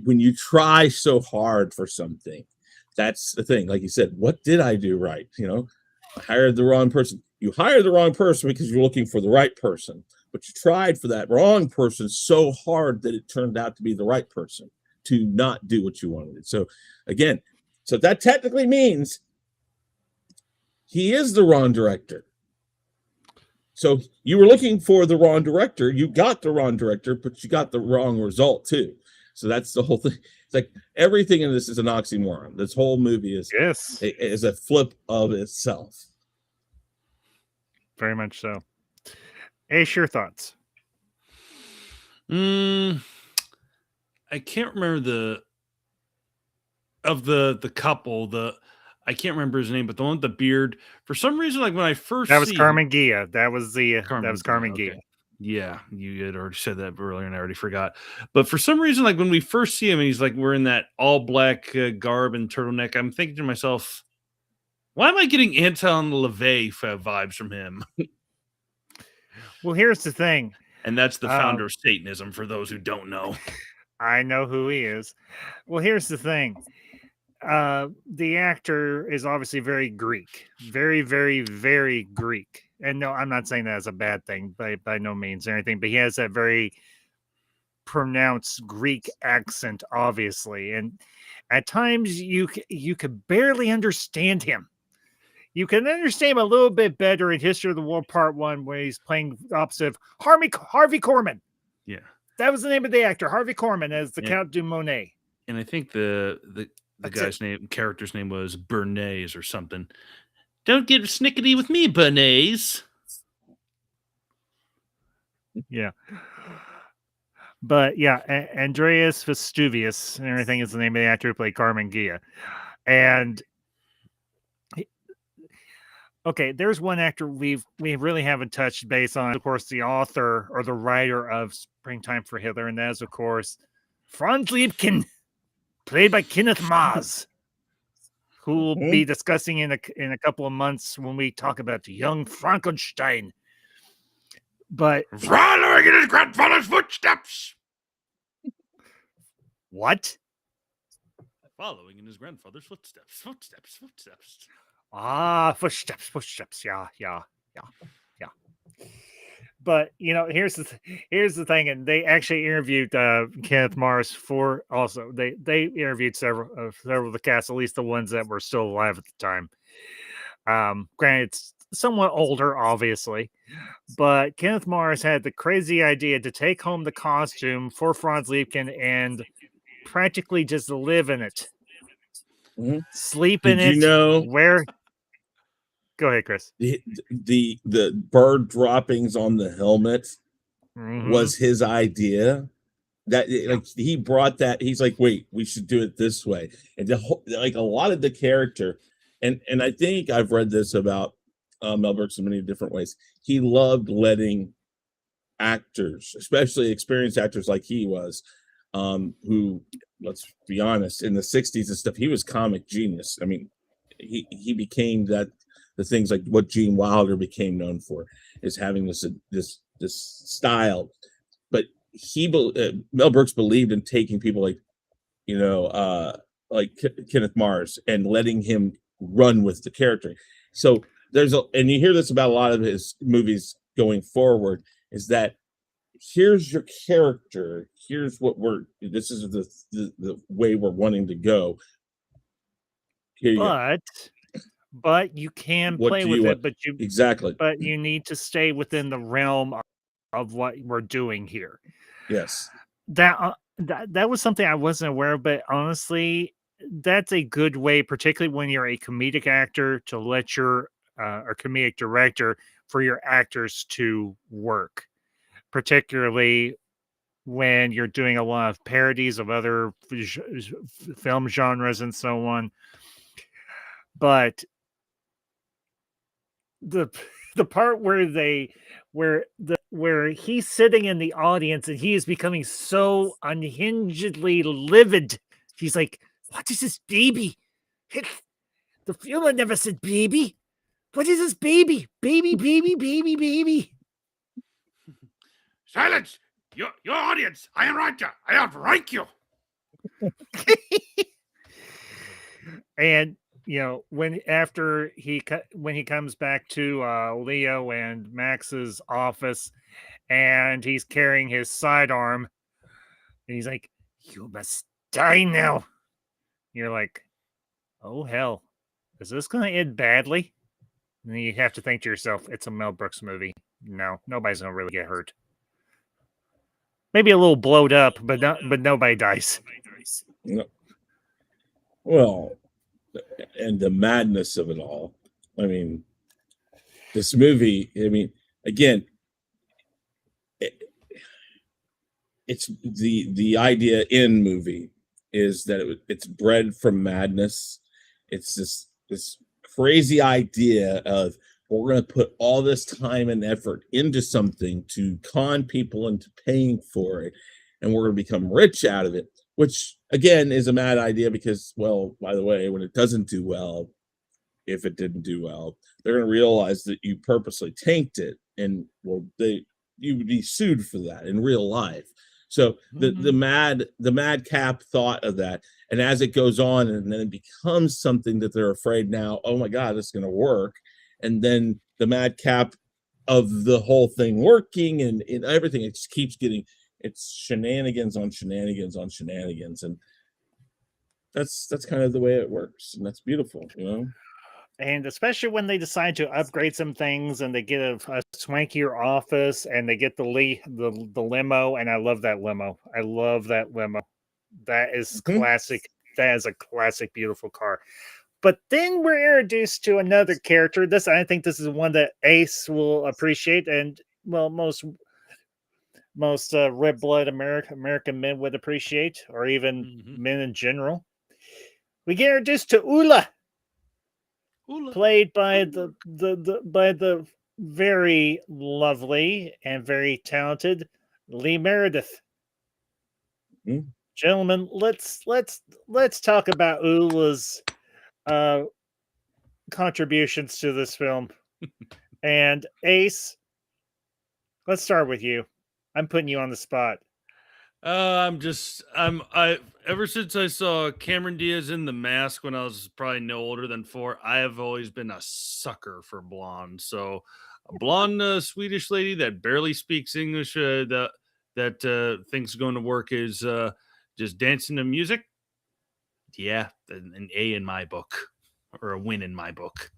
when you try so hard for something, that's the thing. Like you said, what did I do right? I hired the wrong person. You hired the wrong person because you're looking for the right person, but you tried for that wrong person so hard that it turned out to be the right person to not do what you wanted. So again, So that technically means he is the wrong director. So you were looking for the wrong director. You got the wrong director, but you got the wrong result too. So that's the whole thing. It's like everything in this is an oxymoron. This whole movie is a flip of itself. Very much so. Ace, your thoughts? I can't remember the couple. I can't remember his name, but the one with the beard. For some reason, like when I first that was see Carmen Gia. That was Carmen Gia. Okay. Yeah, you had already said that earlier, and I already forgot. But for some reason, like when we first see him, and he's like wearing that all black garb and turtleneck. I'm thinking to myself, why am I getting Anton LaVey vibes from him? Well, here's the thing. And that's the founder of Satanism, for those who don't know. I know who he is. Well, here's the thing. The actor is obviously very Greek. Very, very, very Greek. And no, I'm not saying that as a bad thing by no means or anything, but he has that very pronounced Greek accent, obviously. And at times you could barely understand him. You can understand him a little bit better in History of the World Part 1, where he's playing opposite of Harvey Korman. Yeah. That was the name of the actor, Harvey Korman, as the Count du Monet. And I think the character's name was Bernays or something. Don't get snickety with me, Bernays. Yeah. But yeah, Andreas Vestuvius and everything is the name of the actor who played Carmen Gia. And okay, there's one actor we really haven't touched base on, of course, the author or the writer of Springtime for Hitler, and that is, of course, Franz Liebken, played by Kenneth Maz, who we'll be discussing in a couple of months when we talk about the young Frankenstein. But following in his grandfather's footsteps. What? Following in his grandfather's footsteps. Footsteps. Yeah. But here's the thing, and they actually interviewed Kenneth Mars for also they interviewed several of the cast, at least the ones that were still alive at the time. Granted, it's somewhat older, obviously, but Kenneth Mars had the crazy idea to take home the costume for Franz Liebken and practically just live in it. Sleep in it. Where? Go ahead, Chris. The bird droppings on the helmet was his idea. That like he brought that. He's like, wait, we should do it this way. And a lot of the character, and I think I've read this about Mel Brooks in many different ways. He loved letting actors, especially experienced actors like he was, who, let's be honest, in the 60s and stuff, he was comic genius. I mean, he became the things like what Gene Wilder became known for, is having this style. But Mel Brooks believed in taking people like Kenneth Mars and letting him run with the character. So and you hear this about a lot of his movies going forward, is that here's your character, here's what this is the way we're wanting to go. But you can play with it, but you need to stay within the realm of what we're doing here. Yes. That was something I wasn't aware of, but honestly, that's a good way, particularly when you're a comedic actor, to let your or comedic director, for your actors to work, particularly when you're doing a lot of parodies of other film genres and so on. But the part where he's sitting in the audience and he is becoming so unhingedly livid, he's like, "What is this baby? The film never said baby. What is this baby? Baby. Silence! Your audience! I invite you! I outrank you!" And when he comes back to Leo and Max's office, and he's carrying his sidearm, and he's like, "You must die now." You're like, oh hell, is this going to end badly? And then you have to think to yourself, it's a Mel Brooks movie. No, nobody's going to really get hurt. Maybe a little blowed up, but nobody dies. No. Well, and the madness of it all. I mean, this movie, I mean, again, it's the idea in movie is that it's bred from madness. It's this crazy idea of we're going to put all this time and effort into something to con people into paying for it, and we're going to become rich out of it, which again is a mad idea because, well, by the way, when it doesn't do well, if it didn't do well, they're going to realize that you purposely tanked it, and well, you would be sued for that in real life. So the madcap thought of that, and as it goes on, and then it becomes something that they're afraid now. Oh my God, it's going to work, and then the madcap of the whole thing working, and everything. It just keeps getting it's shenanigans on shenanigans on shenanigans, and that's kind of the way it works, and that's beautiful, you know. And especially when they decide to upgrade some things and they get a swankier office and they get the limo. And I love that limo. I love that limo. That is classic. That is a classic, beautiful car. But then we're introduced to another character. I think this is one that Ace will appreciate. And well, most red blood American men would appreciate, or even men in general. We get introduced to Ula. Played by the very lovely and very talented Lee Meredith. Gentlemen, let's talk about Ula's contributions to this film. And Ace, let's start with you. I'm putting you on the spot. Ever since I saw Cameron Diaz in The Mask when I was probably no older than 4, I have always been a sucker for blonde. So a blonde Swedish lady that barely speaks English, that thinks going to work is just dancing to music. Yeah, an A in my book, or a win in my book.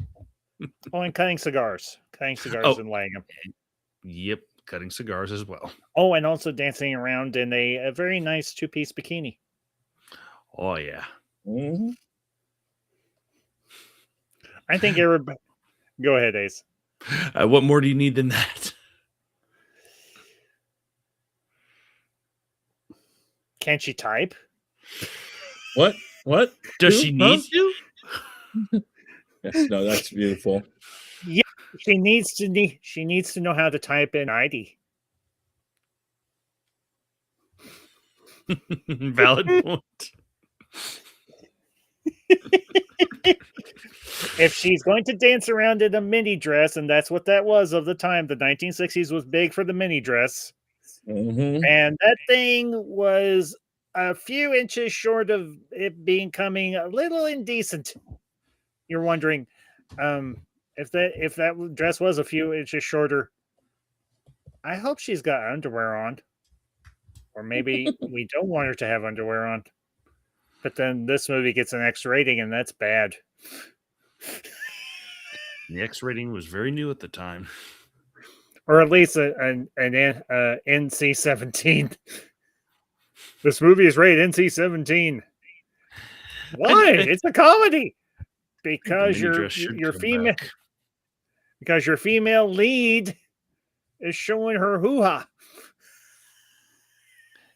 Oh, and cutting cigars and laying them. Yep. Cutting cigars as well. Oh, and also dancing around in a very nice 2-piece bikini. Oh, yeah. I think everybody... Go ahead, Ace. What more do you need than that? Can she type? What? Does she need to? Yes, no, that's beautiful. Yeah, she needs to know how to type in ID. Valid point. If she's going to dance around in a mini dress, and that's what that was of the time, the 1960s was big for the mini dress. And that thing was a few inches short of it becoming a little indecent. You're wondering, if that dress was a few inches shorter, I hope she's got underwear on. Or maybe we don't want her to have underwear on. But then this movie gets an X rating, and that's bad. The X rating was very new at the time. Or at least an NC-17. This movie is rated NC-17. Why? It's a comedy. Because your female... Because your female lead is showing her hoo-ha.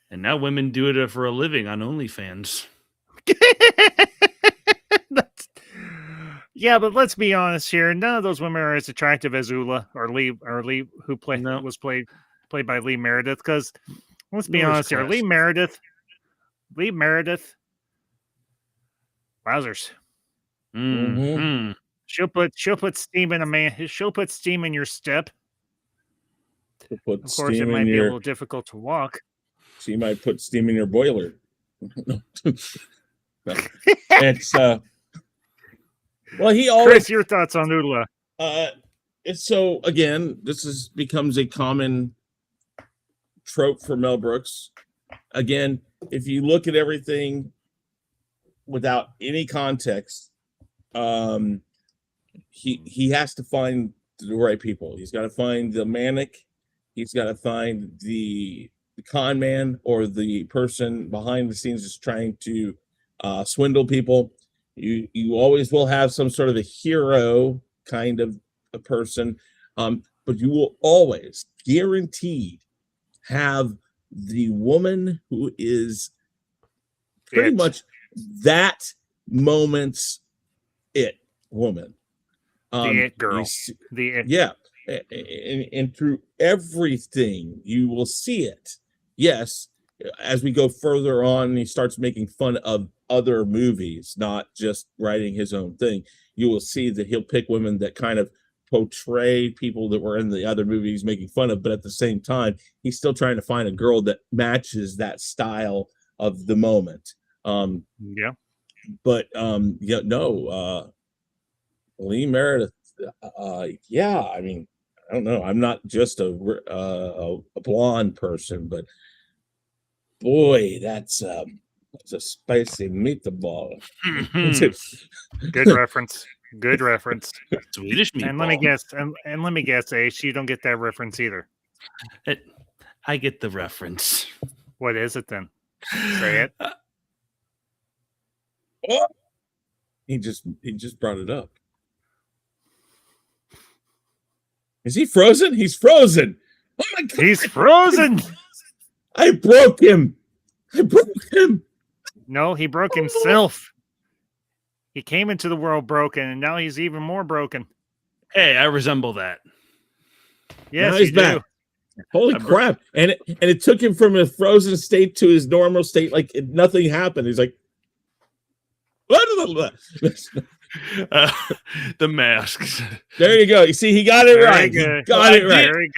And now women do it for a living on OnlyFans. Yeah, but let's be honest here. None of those women are as attractive as Ula or Lee, who was played by Lee Meredith. Because let's be honest here, Lee Meredith, wowzers. She'll put steam in a man. She'll put steam in your step. Of course, it might be a little difficult to walk. She might put steam in your boiler. It's well, he always. Chris, your thoughts on Ula? It's so again, this becomes a common trope for Mel Brooks. Again, if you look at everything without any context, he has to find the right people. He's got to find the manic. He's got to find the con man, or the person behind the scenes is trying to swindle people. You always will have some sort of a hero kind of a person, but you will always guaranteed have the woman who is pretty much that moment's it woman. The it girl. Yeah. And through everything, you will see it. Yes, as we go further on, he starts making fun of other movies, not just writing his own thing. You will see that he'll pick women that kind of portray people that were in the other movies making fun of, but at the same time, he's still trying to find a girl that matches that style of the moment. Lee Meredith, I mean, I don't know. I'm not just a blonde person, but boy, that's a spicy meatball. Good reference. Good reference. Swedish meatball. And let me guess, Ace, you don't get that reference either. I get the reference. What is it then? Say it. He just brought it up. Is he frozen? He's frozen. Oh my God. He's frozen. I broke him. No, he broke himself. He came into the world broken, and now he's even more broken. Hey, I resemble that. Yes, now he's back. Holy crap. And it took him from a frozen state to his normal state, like nothing happened. He's like, the masks. There you go. You see, he got it right.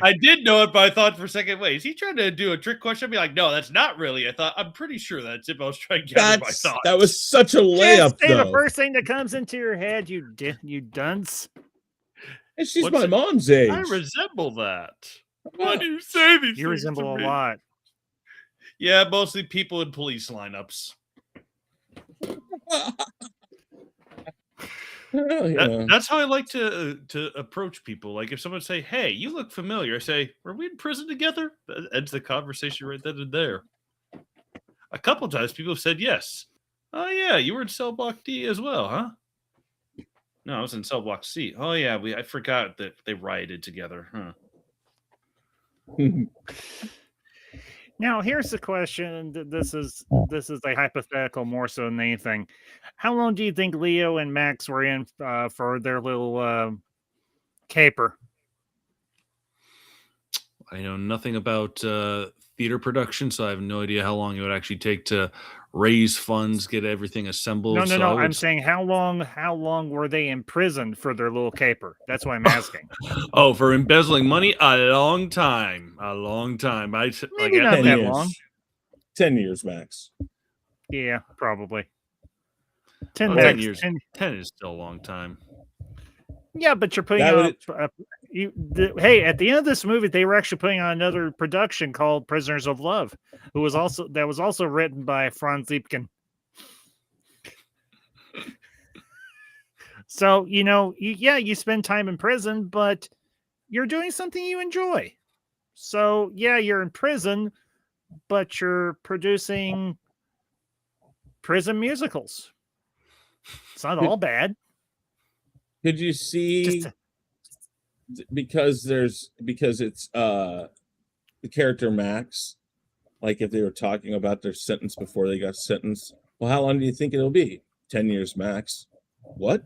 I did know it, but I thought for a second, wait, is he trying to do a trick question? I'd be like, no, that's not really. I'm pretty sure that's it. I was trying to gather my thoughts. That was such a layup, though. The first thing that comes into your head, you dunce. And she's my mom's age. I resemble that. Why do you say these You resemble a lot. Yeah, mostly people in police lineups. That's how I like to approach people. Like if someone say, "Hey, you look familiar," I say, "Were we in prison together?" That ends the conversation right then and there. A couple times, people have said yes. Oh yeah, you were in cell block D as well, huh? No, I was in cell block C. Oh yeah, I forgot that they rioted together, huh? Now, here's the question. This is a hypothetical more so than anything. How long do you think Leo and Max were in for their little caper? I know nothing about theater production, so I have no idea how long it would actually take to raise funds, get everything assembled. No. I'm saying how long were they in prison for their little caper? That's what I'm asking. Oh, for embezzling money? A long time. Maybe not that long. 10 years max. Yeah, probably. 10 years. 10 is still a long time. Yeah, but you're putting on. Hey, at the end of this movie, they were actually putting on another production called "Prisoners of Love," that was also written by Franz Liebken. So you spend time in prison, but you're doing something you enjoy. So yeah, you're in prison, but you're producing prison musicals. It's not all bad. Could you see because it's the character Max, like if they were talking about their sentence before they got sentenced, well, how long do you think it'll be? 10 years max. What?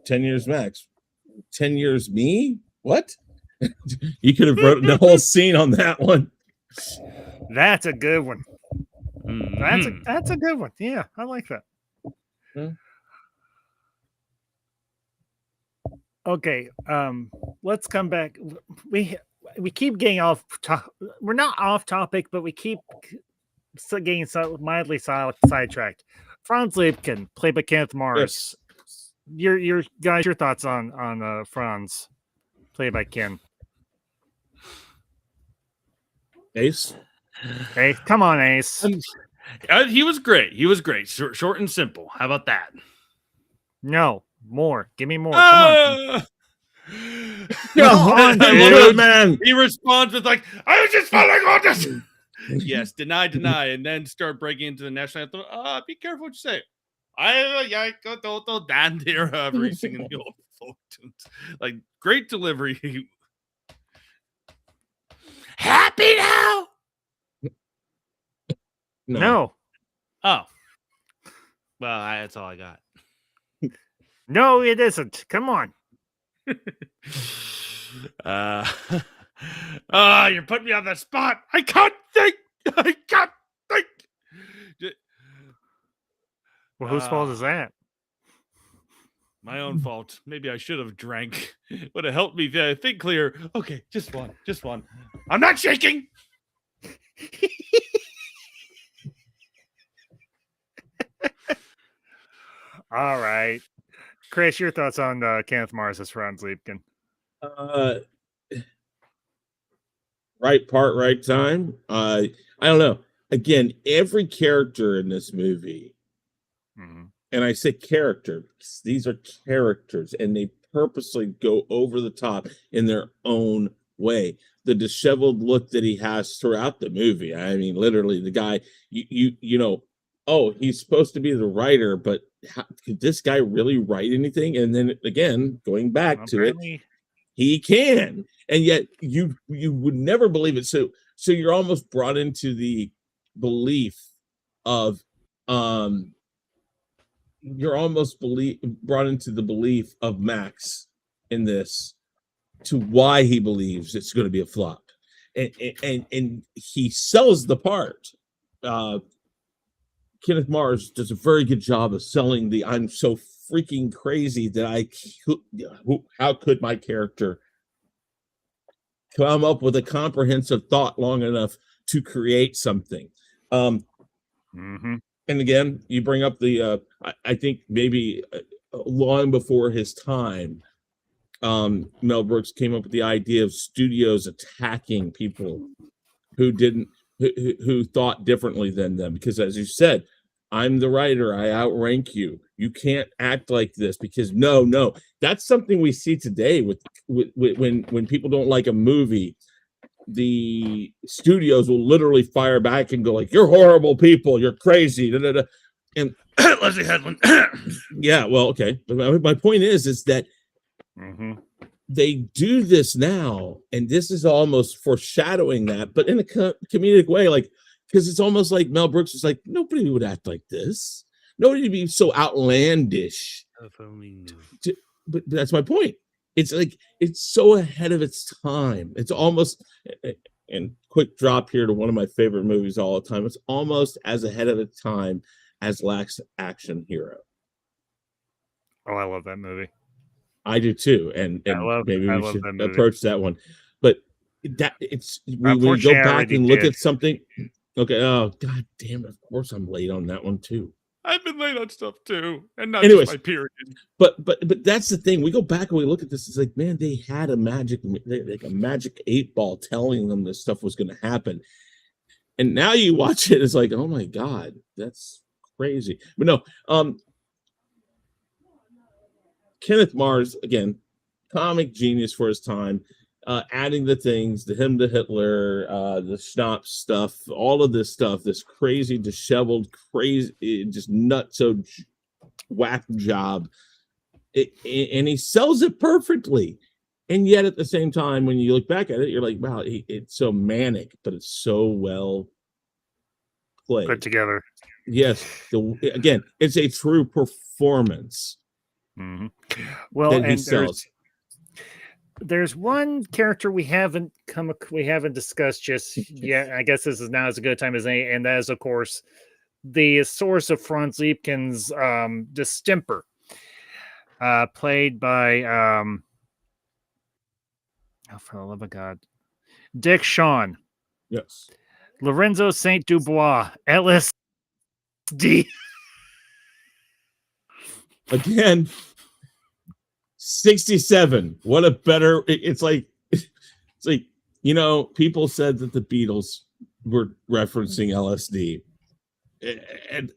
10 years max. 10 years me? What? You could have wrote the whole scene on that one. That's a good one. That's a good one. Yeah, I like that. Yeah. Okay, let's come back. We keep getting off. We're not off topic, but we keep getting mildly sidetracked. Franz Liebken, played by Kenneth Morris. Yes. Your guys, your thoughts on Franz, played by Ken? Ace. Hey, come on, Ace. He was great. Short and simple. How about that? No, More. Give me more. Come on. Ah! Come on, I love dude, it. man. He responds with like, "I was just following orders." Yes, deny, and then start breaking into the national anthem. Be careful what you say. I go to Dan there, every singing the old folk tunes. Like, great delivery. Happy now? No. Oh, well, that's all I got. No, it isn't. Come on. You're putting me on the spot. I can't think. Well, whose fault is that? My own fault. Maybe I should have drank. Would have helped me think clear. Okay, just one. I'm not shaking. All right. Chris, your thoughts on Kenneth Mars as Franz Liebkin? Right part, right time. I don't know. Again, every character in this movie, and I say character, because these are characters, and they purposely go over the top in their own way. The disheveled look that he has throughout the movie. I mean, literally, the guy, you know, oh, he's supposed to be the writer, but could this guy really write anything? And then again, going back to it, he can, and yet you would never believe it. So you're almost brought into the belief of brought into the belief of Max in this, to why he believes it's going to be a flop, and he sells the part. Kenneth Mars does a very good job of selling the "I'm so freaking crazy that how could my character come up with a comprehensive thought long enough to create something." And again, you bring up the I think maybe long before his time, Mel Brooks came up with the idea of studios attacking people who thought differently than them, because, as you said, I'm the writer, I outrank you, you can't act like this, because no, that's something we see today with when people don't like a movie. The studios will literally fire back and go like, "You're horrible people, you're crazy." And Leslie Headland. Yeah, well, okay. But my point is that they do this now, and this is almost foreshadowing that, but in a comedic way, like, because it's almost like Mel Brooks is like, nobody would act like this. Nobody would be so outlandish. But that's my point. It's like, it's so ahead of its time. It's almost, and quick drop here to one of my favorite movies of all the time, it's almost as ahead of its time as Last Action Hero. Oh, I love that movie. I do too, and maybe we should approach that one. But that we go back and look at something. Okay, oh god damn it! Of course, I'm late on that one too. I've been late on stuff too, and not just my period. But that's the thing. We go back and we look at this. It's like, man, they had a magic 8 ball telling them this stuff was going to happen, and now you watch it. It's like, oh my god, that's crazy. But no, Kenneth Mars, again, comic genius for his time, adding the things, the hymn to Hitler, the Schnapps stuff, all of this stuff, this crazy, disheveled, crazy, just nutso whack job. And he sells it perfectly. And yet at the same time, when you look back at it, you're like, wow, it's so manic, but it's so well played. Put together. Yes. Again, it's a true performance. Well, and there's one character we haven't discussed just yet. I guess this is now as a good time as any, and that is, of course, the source of Franz Liebkin's distemper, played by oh, for the love of God, Dick Shawn. Yes. Lorenzo Saint Dubois, LSD. Again, 67. What a better, it's like, you know, people said that the Beatles were referencing LSD. And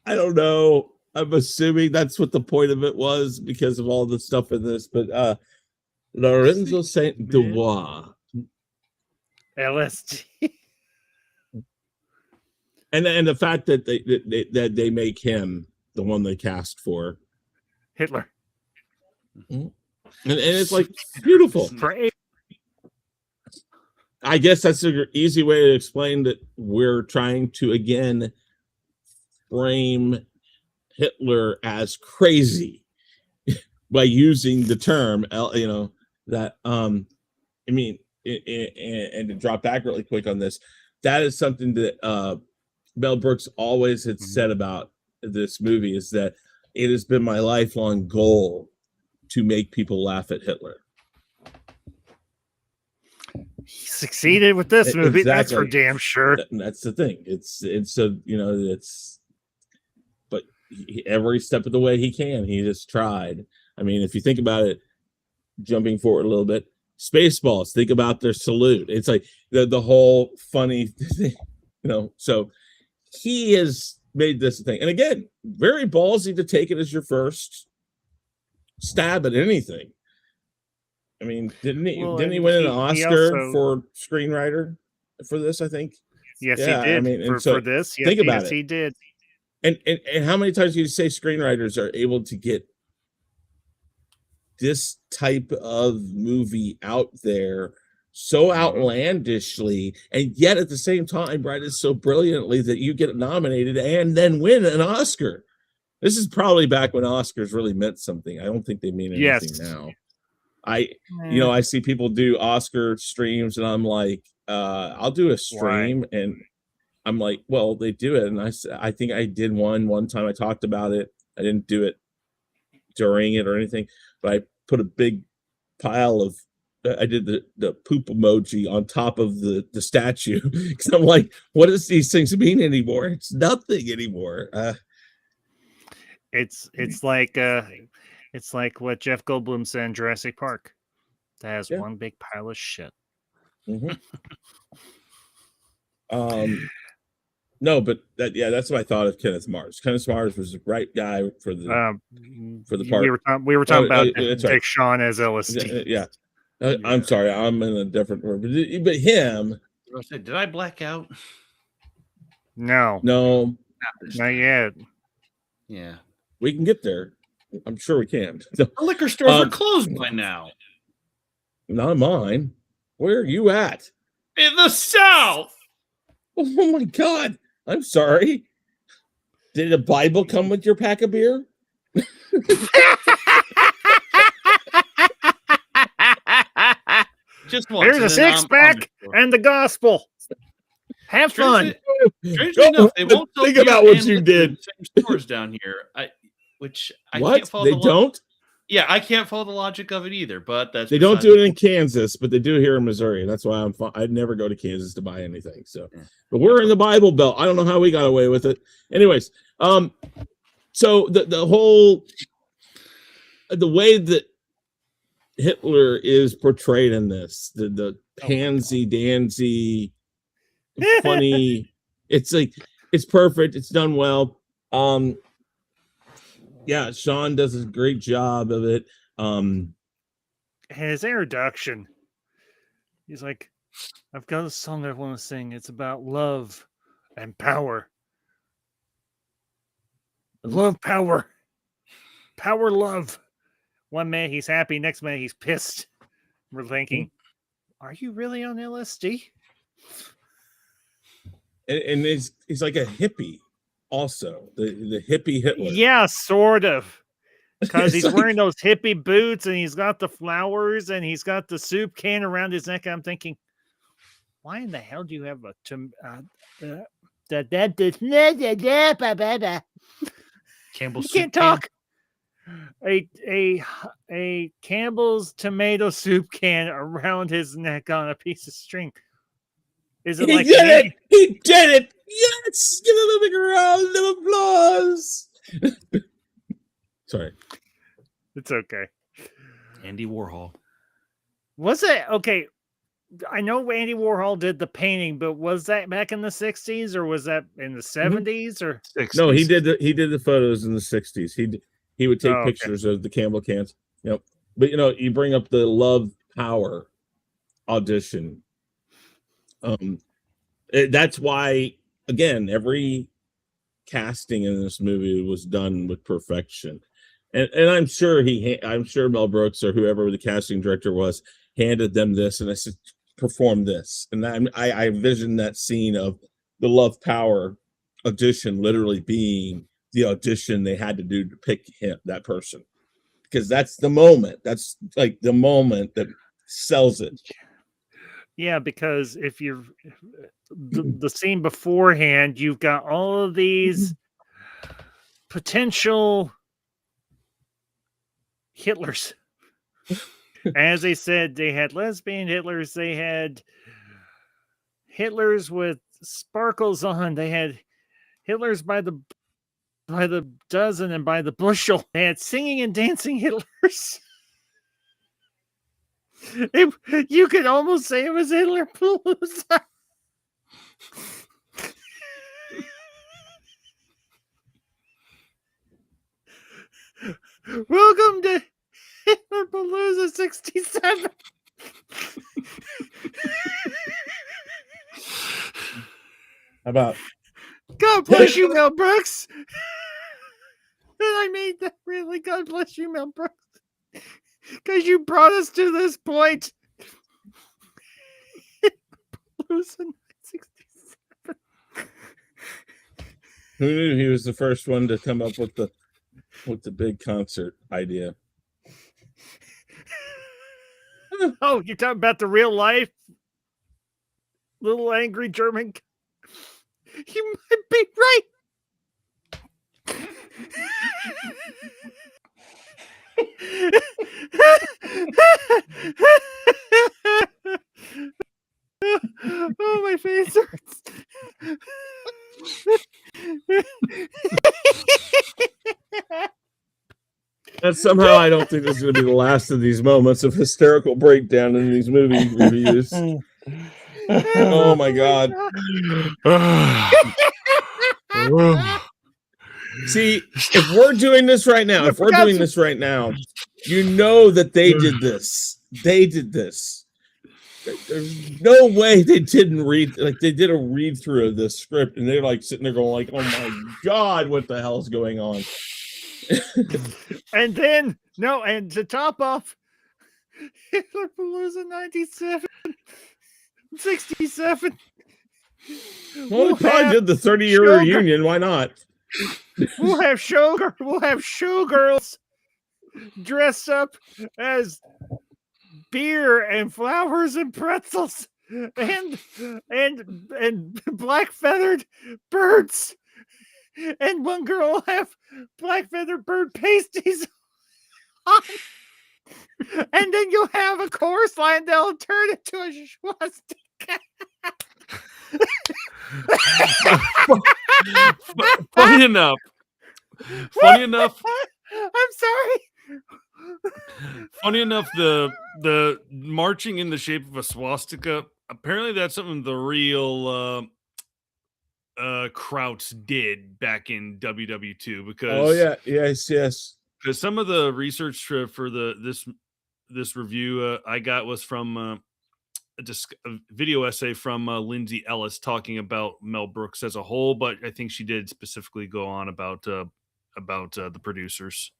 I don't know. I'm assuming that's what the point of it was because of all the stuff in this. But Lorenzo Saint Devois. LSD. And the fact that they make him the one they cast for Hitler. and it's like beautiful. I guess that's an easy way to explain that we're trying to again frame Hitler as crazy by using the term, that I mean, and to drop back really quick on this, that is something that Mel Brooks always had said about this movie, is that it has been my lifelong goal to make people laugh at Hitler. He succeeded with this movie. Exactly. That's for damn sure. That's the thing. But every step of the way he can, he just tried. I mean, if you think about it, jumping forward a little bit, Spaceballs, think about their salute. It's like the whole funny thing, so he has made this a thing. And again, very ballsy to take it as your first stab at anything. I mean, didn't he win an Oscar for screenwriter for this, I think? Yes, he did. I mean, for this, think about it. He did. And how many times do you say screenwriters are able to get this type of movie out there so outlandishly, and yet at the same time write it so brilliantly that you get nominated and then win an Oscar? This is probably back when Oscars really meant something. I don't think they mean anything now. I see people do Oscar streams, and I'm like, I'll do a stream, and I'm like, well, they do it, and I think I did one time. I talked about it. I didn't do it during it or anything, but I put a big pile of. I did the poop emoji on top of the statue because I'm like, what does these things mean anymore? It's nothing anymore. It's like what Jeff Goldblum said in Jurassic Park. That has one big pile of shit. Mm-hmm. No, but that's what I thought of Kenneth Mars. Kenneth Mars was the right guy for the part. We were talking about Dick Shawn as LSD. Yeah. I'm sorry, I'm in a different word, but him. Did I black out? No, not yet. Yeah, we can get there. I'm sure we can. The liquor stores are closed by now. Not mine. Where are you at? In the South. Oh my God! I'm sorry. Did a Bible come with your pack of beer? Just once. Here's a six-pack and the gospel. Have fun. Strangely enough, they won't think about what you did. Same stores down here, I can't follow. They don't. Yeah, I can't follow the logic of it either. But they don't do it in Kansas, but they do here in Missouri. That's why I'd never go to Kansas to buy anything. So, but we're in the Bible Belt. I don't know how we got away with it. Anyways, so the way that Hitler is portrayed in this, the pansy dancy, funny, it's like it's perfect. It's done well. Sean does a great job of it. His introduction, he's like, I've got a song I want to sing. It's about love and power. Love, power, love. One minute he's happy, next minute he's pissed. We're thinking, are you really on LSD? And he's like a hippie. Also, the hippie Hitler. Yeah, sort of. Because he's wearing those hippie boots, and he's got the flowers, and he's got the soup can around his neck. I'm thinking, why in the hell do you have a Campbell's? You can't talk. A Campbell's tomato soup can around his neck on a piece of string. Is it like it? He did it! Yes! Give him a big round of applause. Sorry. It's okay. Andy Warhol. Was it okay? I know Andy Warhol did the painting, but was that back in the 60s or was that in the 70s or 60s. No, he did the photos in the 60s. He would take pictures of the Campbell cans. Yep. But you bring up the Love Power audition. That's why, again, every casting in this movie was done with perfection. And I'm sure Mel Brooks or whoever the casting director was handed them this and I said, perform this. And I envisioned that scene of the Love Power audition literally being the audition they had to do to pick that person, because that's the moment. That's like the moment that sells it. Yeah, because if you're the scene beforehand, you've got all of these potential Hitlers. As they said, they had lesbian Hitlers, they had Hitlers with sparkles on, they had Hitlers by the dozen and by the bushel. They had singing and dancing Hitlers. You could almost say it was Hitler Palooza. Welcome to Hitler Palooza 67. How about God bless you, Mel Brooks. And I made that really. God bless you, Mel Brooks. Because you brought us to this point. Palooza 67. Who knew he was the first one to come up with the big concert idea? Oh, you're talking about the real life little angry German. You might be right. Oh, my face hurts. And somehow I don't think this is going to be the last of these moments of hysterical breakdown in these movie reviews. Oh my God. See, if we're doing this right now, you know that they did this. They did this. There's no way they didn't read, like they did a read through of this script and they're like sitting there going like, oh my God, what the hell is going on? And then, and to top off, Hitler Palooza 97, 67. Well, we probably did the 30-year reunion. Why not? We'll have showgirls dressed up as beer and flowers and pretzels and black feathered birds. And one girl will have black feathered bird pasties on. And then you'll have a chorus line that'll turn into a swastika. Funny enough. I'm sorry. Funny enough, the marching in the shape of a swastika, apparently that's something the real Krauts did back in WW2 because yes, because some of the research for this review I got was from a video essay from Lindsay Ellis talking about Mel Brooks as a whole, but I think she did specifically go on about the producers.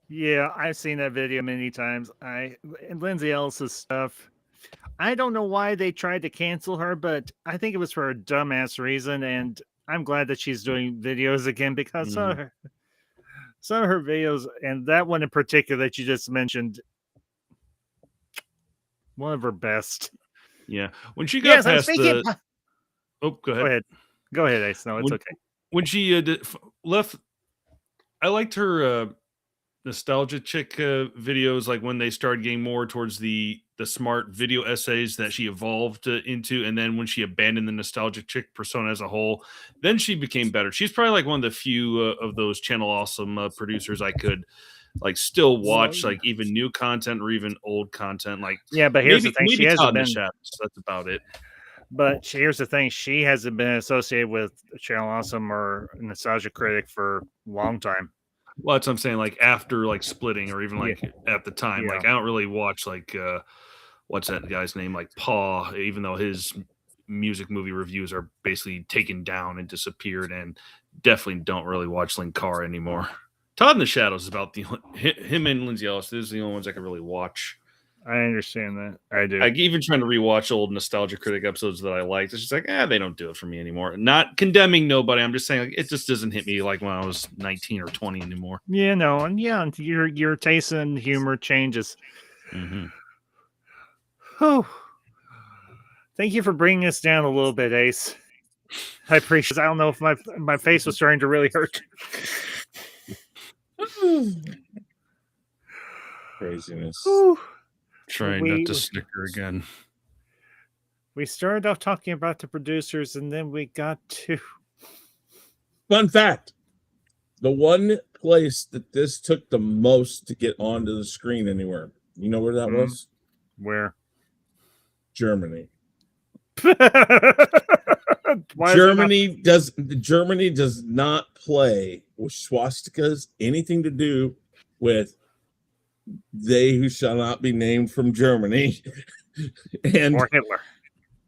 Yeah, I've seen that video many times. And Lindsay Ellis's stuff. I don't know why they tried to cancel her, but I think it was for a dumbass reason, and I'm glad that she's doing videos again because some of her videos, and that one in particular that you just mentioned, one of her best. Yeah, when she got past the. Go ahead. Go ahead, Ace. No, it's okay. When she left, I liked her nostalgia chick videos, like when they started getting more towards the smart video essays that she evolved into, and then when she abandoned the nostalgic chick persona as a whole, then she became better. She's probably like one of the few of those Channel Awesome producers I could like still watch like even new content or even old content. Like yeah, but here's the thing: she hasn't Todd in the been. Shadows. That's about it. But here's the thing: she hasn't been associated with Channel Awesome or Nostalgia Critic for a long time. Well, that's what I'm saying. Like after like splitting, or even like at the time, like I don't really watch like what's that guy's name? Like Paw, even though his music movie reviews are basically taken down and disappeared, and definitely don't really watch Linkara anymore. Todd in the Shadows is about him and Lindsay Ellis. Those are the only ones I can really watch. I understand that. I do. I even trying to rewatch old Nostalgia Critic episodes that I liked. It's just like, they don't do it for me anymore. Not condemning nobody. I'm just saying like, it just doesn't hit me like when I was 19 or 20 anymore. Yeah, no, and your taste in humor changes. Mm-hmm. Oh, thank you for bringing us down a little bit, Ace. I appreciate it. I don't know if my face was starting to really hurt. Craziness. Whew. Trying not to snicker again. We started off talking about the producers, and then we got to... Fun fact. The one place that this took the most to get onto the screen anywhere. You know where that was? Where? Germany. Why Germany does not play with swastikas anything to do with they who shall not be named from Germany. And or Hitler.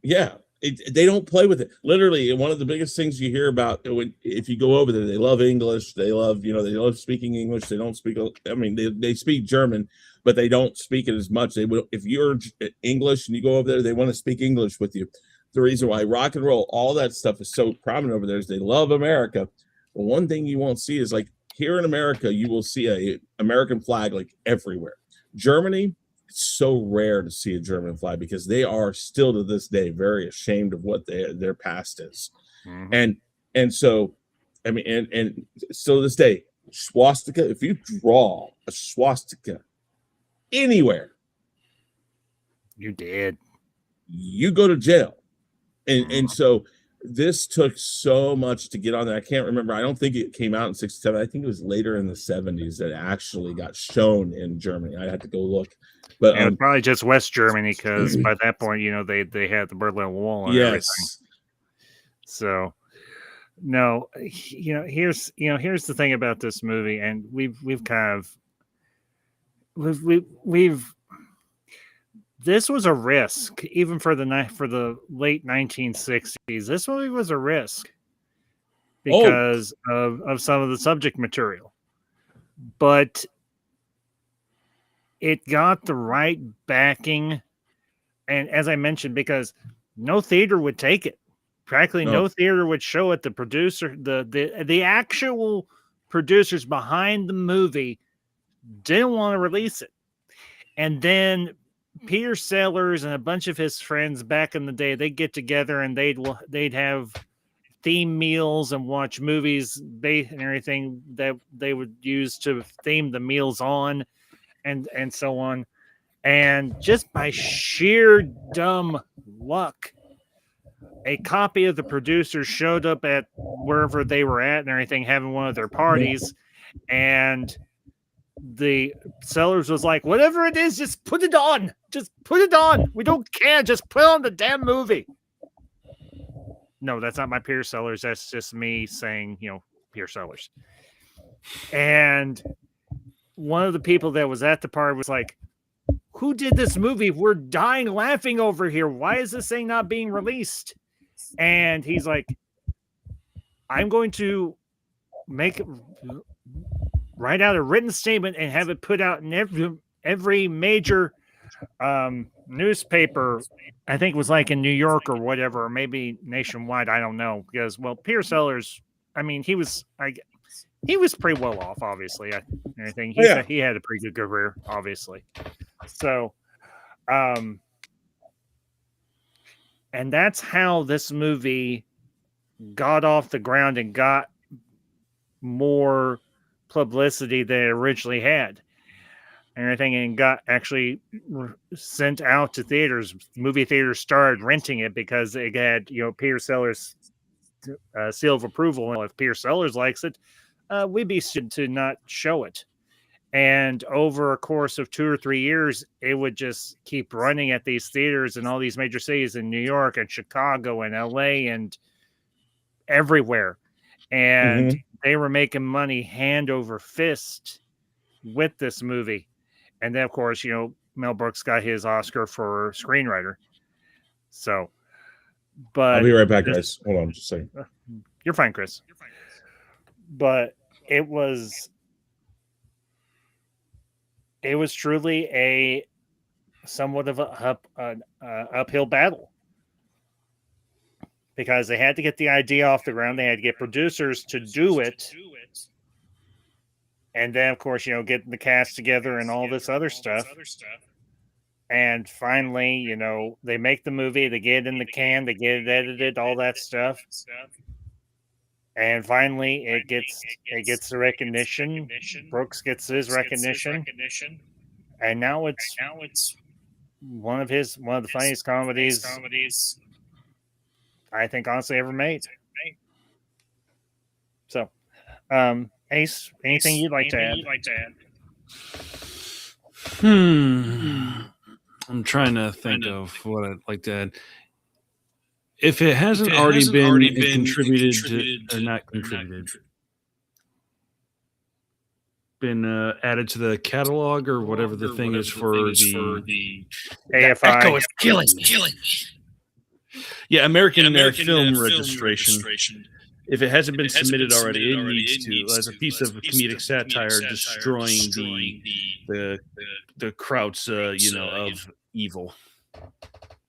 Yeah, they don't play with it. Literally, one of the biggest things you hear about if you go over there, they love English. They love, they love speaking English. They don't speak. I mean, they speak German, but they don't speak it as much. They will, if you're English and you go over there, they want to speak English with you. The reason why rock and roll, all that stuff is so prominent over there is they love America. But one thing you won't see is like here in America, you will see a American flag like everywhere. Germany, it's so rare to see a German flag because they are still to this day very ashamed of what their past is. Mm-hmm. And so, I mean, and still to this day, swastika, if you draw a swastika anywhere, you did. You go to jail. And so this took so much to get on there. I can't remember. I don't think it came out in 67. I think it was later in the 70s that it actually got shown in Germany. I had to go look. But probably just West Germany, because by that point, they had the Berlin Wall and everything. So no, here's the thing about this movie, and we've this was a risk, even for the late 1960s. This movie was a risk because of some of the subject material, but it got the right backing, and as I mentioned, because no theater would take it. Practically no theater would show it. The producer, the actual producers behind the movie didn't want to release it, and then Peter Sellers and a bunch of his friends back in the day, they'd get together and they'd have theme meals and watch movies and everything that they would use to theme the meals on, and so on. And just by sheer dumb luck, a copy of the producers showed up at wherever they were at and everything, having one of their parties, and the Sellers was like, whatever it is, just put it on. Just put it on. We don't care. Just put on the damn movie. No, that's not my Peter Sellers. That's just me saying, Peter Sellers. And one of the people that was at the party was like, who did this movie? We're dying laughing over here. Why is this thing not being released? And he's like, I'm going to write out a written statement and have it put out in every major newspaper. I think it was like in New York or whatever, or maybe nationwide. I don't know, because Peter Sellers, I mean, he was pretty well off, obviously. Everything he had a pretty good career, obviously. So, and that's how this movie got off the ground and got more publicity than it originally had and everything, and got actually sent out to theaters. Movie theaters started renting it because it had, Peter Sellers' seal of approval. And if Peter Sellers likes it, we'd be to not show it. And over a course of 2 or 3 years, it would just keep running at these theaters in all these major cities in New York and Chicago and LA and everywhere. And they were making money hand over fist with this movie. And then, of course, Mel Brooks got his Oscar for screenwriter. So, but I'll be right back, guys. Hold on just a second. You're fine, Chris. But it was truly a somewhat of an uphill battle, because they had to get the idea off the ground. They had to get producers to do it. And then, of course, getting the cast together and all this other stuff. And finally, they make the movie, they get it in the can, they get it edited, all that stuff. And finally, it gets the recognition. Brooks gets his recognition. And now it's one of the funniest comedies I think honestly ever made. So, Ace, anything you'd like to add? I'm trying to think of what I'd like to add. If it hasn't already been contributed to, or not contributed, been added to the catalog or whatever the thing is for the AFI. Echo is killing me. Yeah, American Film Registration. If it hasn't been submitted already, it needs to, as a piece of comedic satire, destroying the Krauts, of evil.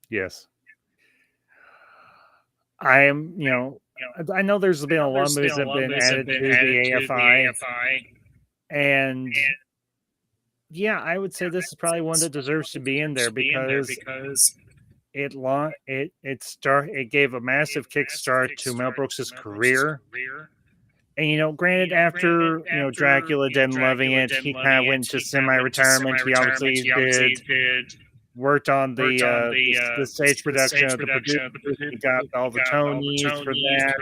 Yes. I know there's been a lot of movies that have been added to the AFI. And yeah, I would say this is probably one that deserves to be in there because it gave a massive kickstart to Mel Brooks's career. And granted, after Dracula didn't loving it, he kind of went to semi-retirement. He obviously worked on the stage production of the producer. He got all the Tonys for that.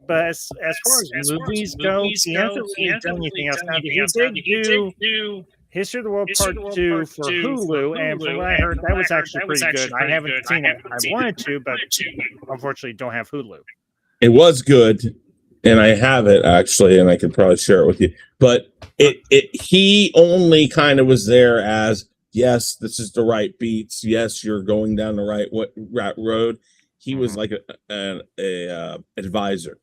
But as far as movies go, he hasn't really done anything else. Now, he did do History of the World Part 2 for Hulu, and from what I heard, that was actually pretty good. I haven't seen it. I wanted to, but unfortunately don't have Hulu. It was good, and I have it actually, and I could probably share it with you. But he only kind of was there as, yes, this is the right beats. Yes, you're going down the right road. He was like an advisor.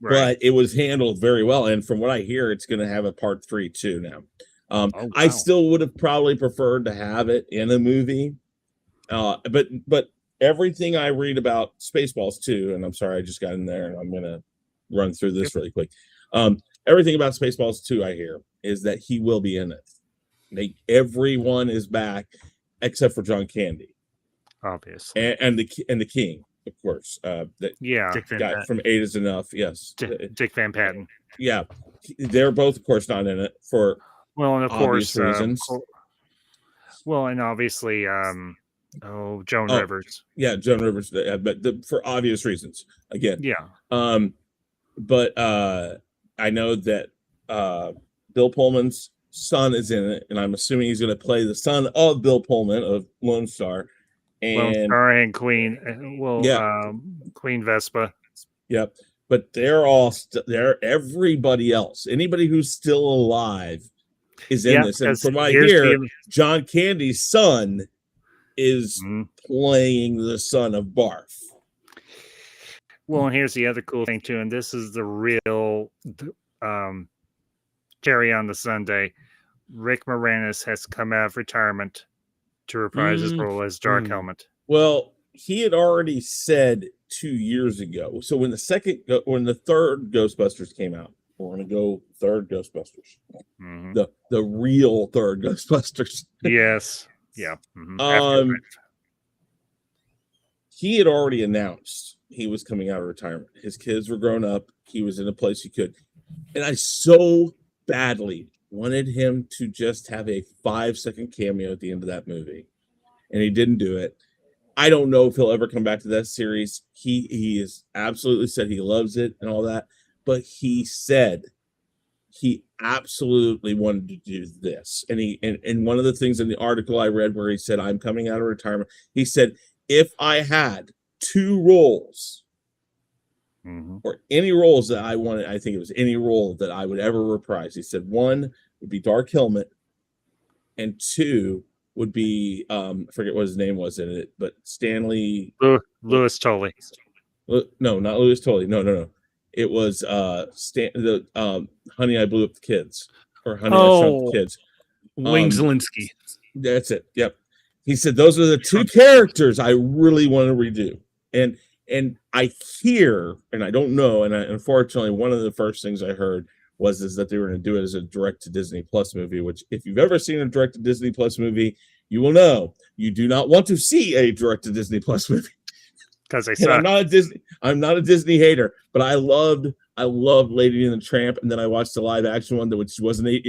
Right. But it was handled very well, and from what I hear, it's going to have a part 3 too now. Wow. I still would have probably preferred to have it in a movie, but everything I read about Spaceballs 2, and I'm sorry I just got in there, and I'm going to run through this really quick. Everything about Spaceballs 2 I hear is that he will be in it. Everyone is back except for John Candy, obviously, and the King. Of course, Dick guy from 8 is Enough. Yes, Dick Van Patten. Yeah, they're both, of course, not in it for and of course reasons. And obviously, Joan Rivers. Yeah, Joan Rivers, but for obvious reasons. Again, yeah. But I know that Bill Pullman's son is in it, and I'm assuming he's going to play the son of Bill Pullman of Lone Star. And Queen, Queen Vespa. Yep, but they're all everybody else, anybody who's still alive, is in this. And from what I hear, John Candy's son is playing the son of Barf. Well, and here's the other cool thing too, and this is the real cherry on the sundae. Rick Moranis has come out of retirement to reprise his role as Dark Helmet. Well, he had already said 2 years ago. So when the third Ghostbusters came out, we're going to go third Ghostbusters, the real third Ghostbusters. Yes, yeah. Mm-hmm. He had already announced he was coming out of retirement. His kids were grown up. He was in a place he could, and I so badly wanted him to just have a 5-second cameo at the end of that movie, and he didn't do it. I don't know if he'll ever come back to that series. He has absolutely said he loves it and all that, but he said he absolutely wanted to do this. And one of the things in the article I read where he said, I'm coming out of retirement, he said, if I had 2 roles or any roles that I wanted, I think it was any role that I would ever reprise. He said 1 would be Dark Helmet, and 2 would be I forget what his name was in it, but Stanley Lewis Tolley. No, not Lewis Tolley. No. It was Honey, I Blew Up the Kids, or Honey, I Shrunk the Kids. Wayne Zielinski. That's it. Yep. He said those are the 2 characters I really want to redo. And I hear, and I don't know, and unfortunately, one of the first things I heard is that they were going to do it as a direct to Disney Plus movie, which if you've ever seen a direct to Disney Plus movie, you will know you do not want to see a direct to Disney Plus movie. Because they suck. I'm not a Disney hater, but I loved Lady and the Tramp, and then I watched the live action one which wasn't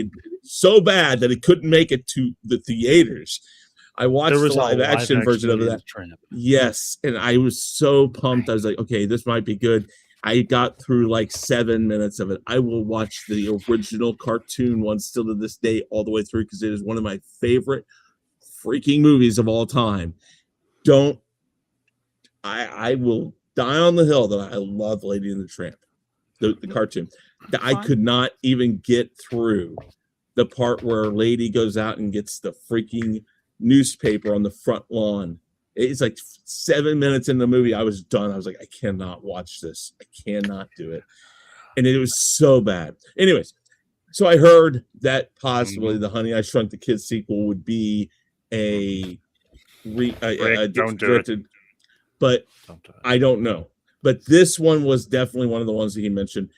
so bad that it couldn't make it to the theaters. I watched the live action version of that. Yes, and I was so pumped. I was like, okay, this might be good. I got through like 7 minutes of it. I will watch the original cartoon one still to this day all the way through because it is one of my favorite freaking movies of all time. I will die on the hill that I love Lady and the Tramp, the cartoon. I could not even get through the part where Lady goes out and gets the freaking newspaper on the front lawn. It's like 7 minutes in the movie. I was done. I was like, I cannot watch this. I cannot do it. And it was so bad. Anyways, so I heard that possibly the Honey, I Shrunk the Kids sequel would be a directed, but I don't know. But this one was definitely one of the ones that he mentioned.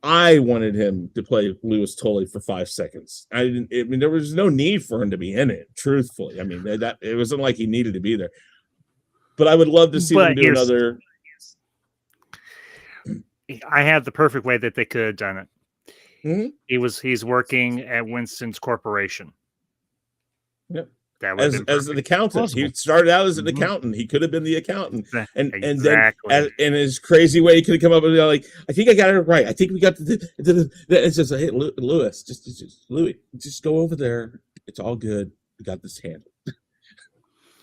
I wanted him to play Lewis Tolley for 5 seconds. I mean, there was no need for him to be in it, truthfully. I mean, that it wasn't like he needed to be there. But I would love to see them do another. I have the perfect way that they could have done it. He's working at Winston's corporation. Yep. That as an accountant. He started out as an accountant. He could have been the accountant. And then in his crazy way, he could have come up with like, I think I got it right. I think we got it's just like, hey, Lewis, just go over there. It's all good. We got this handled.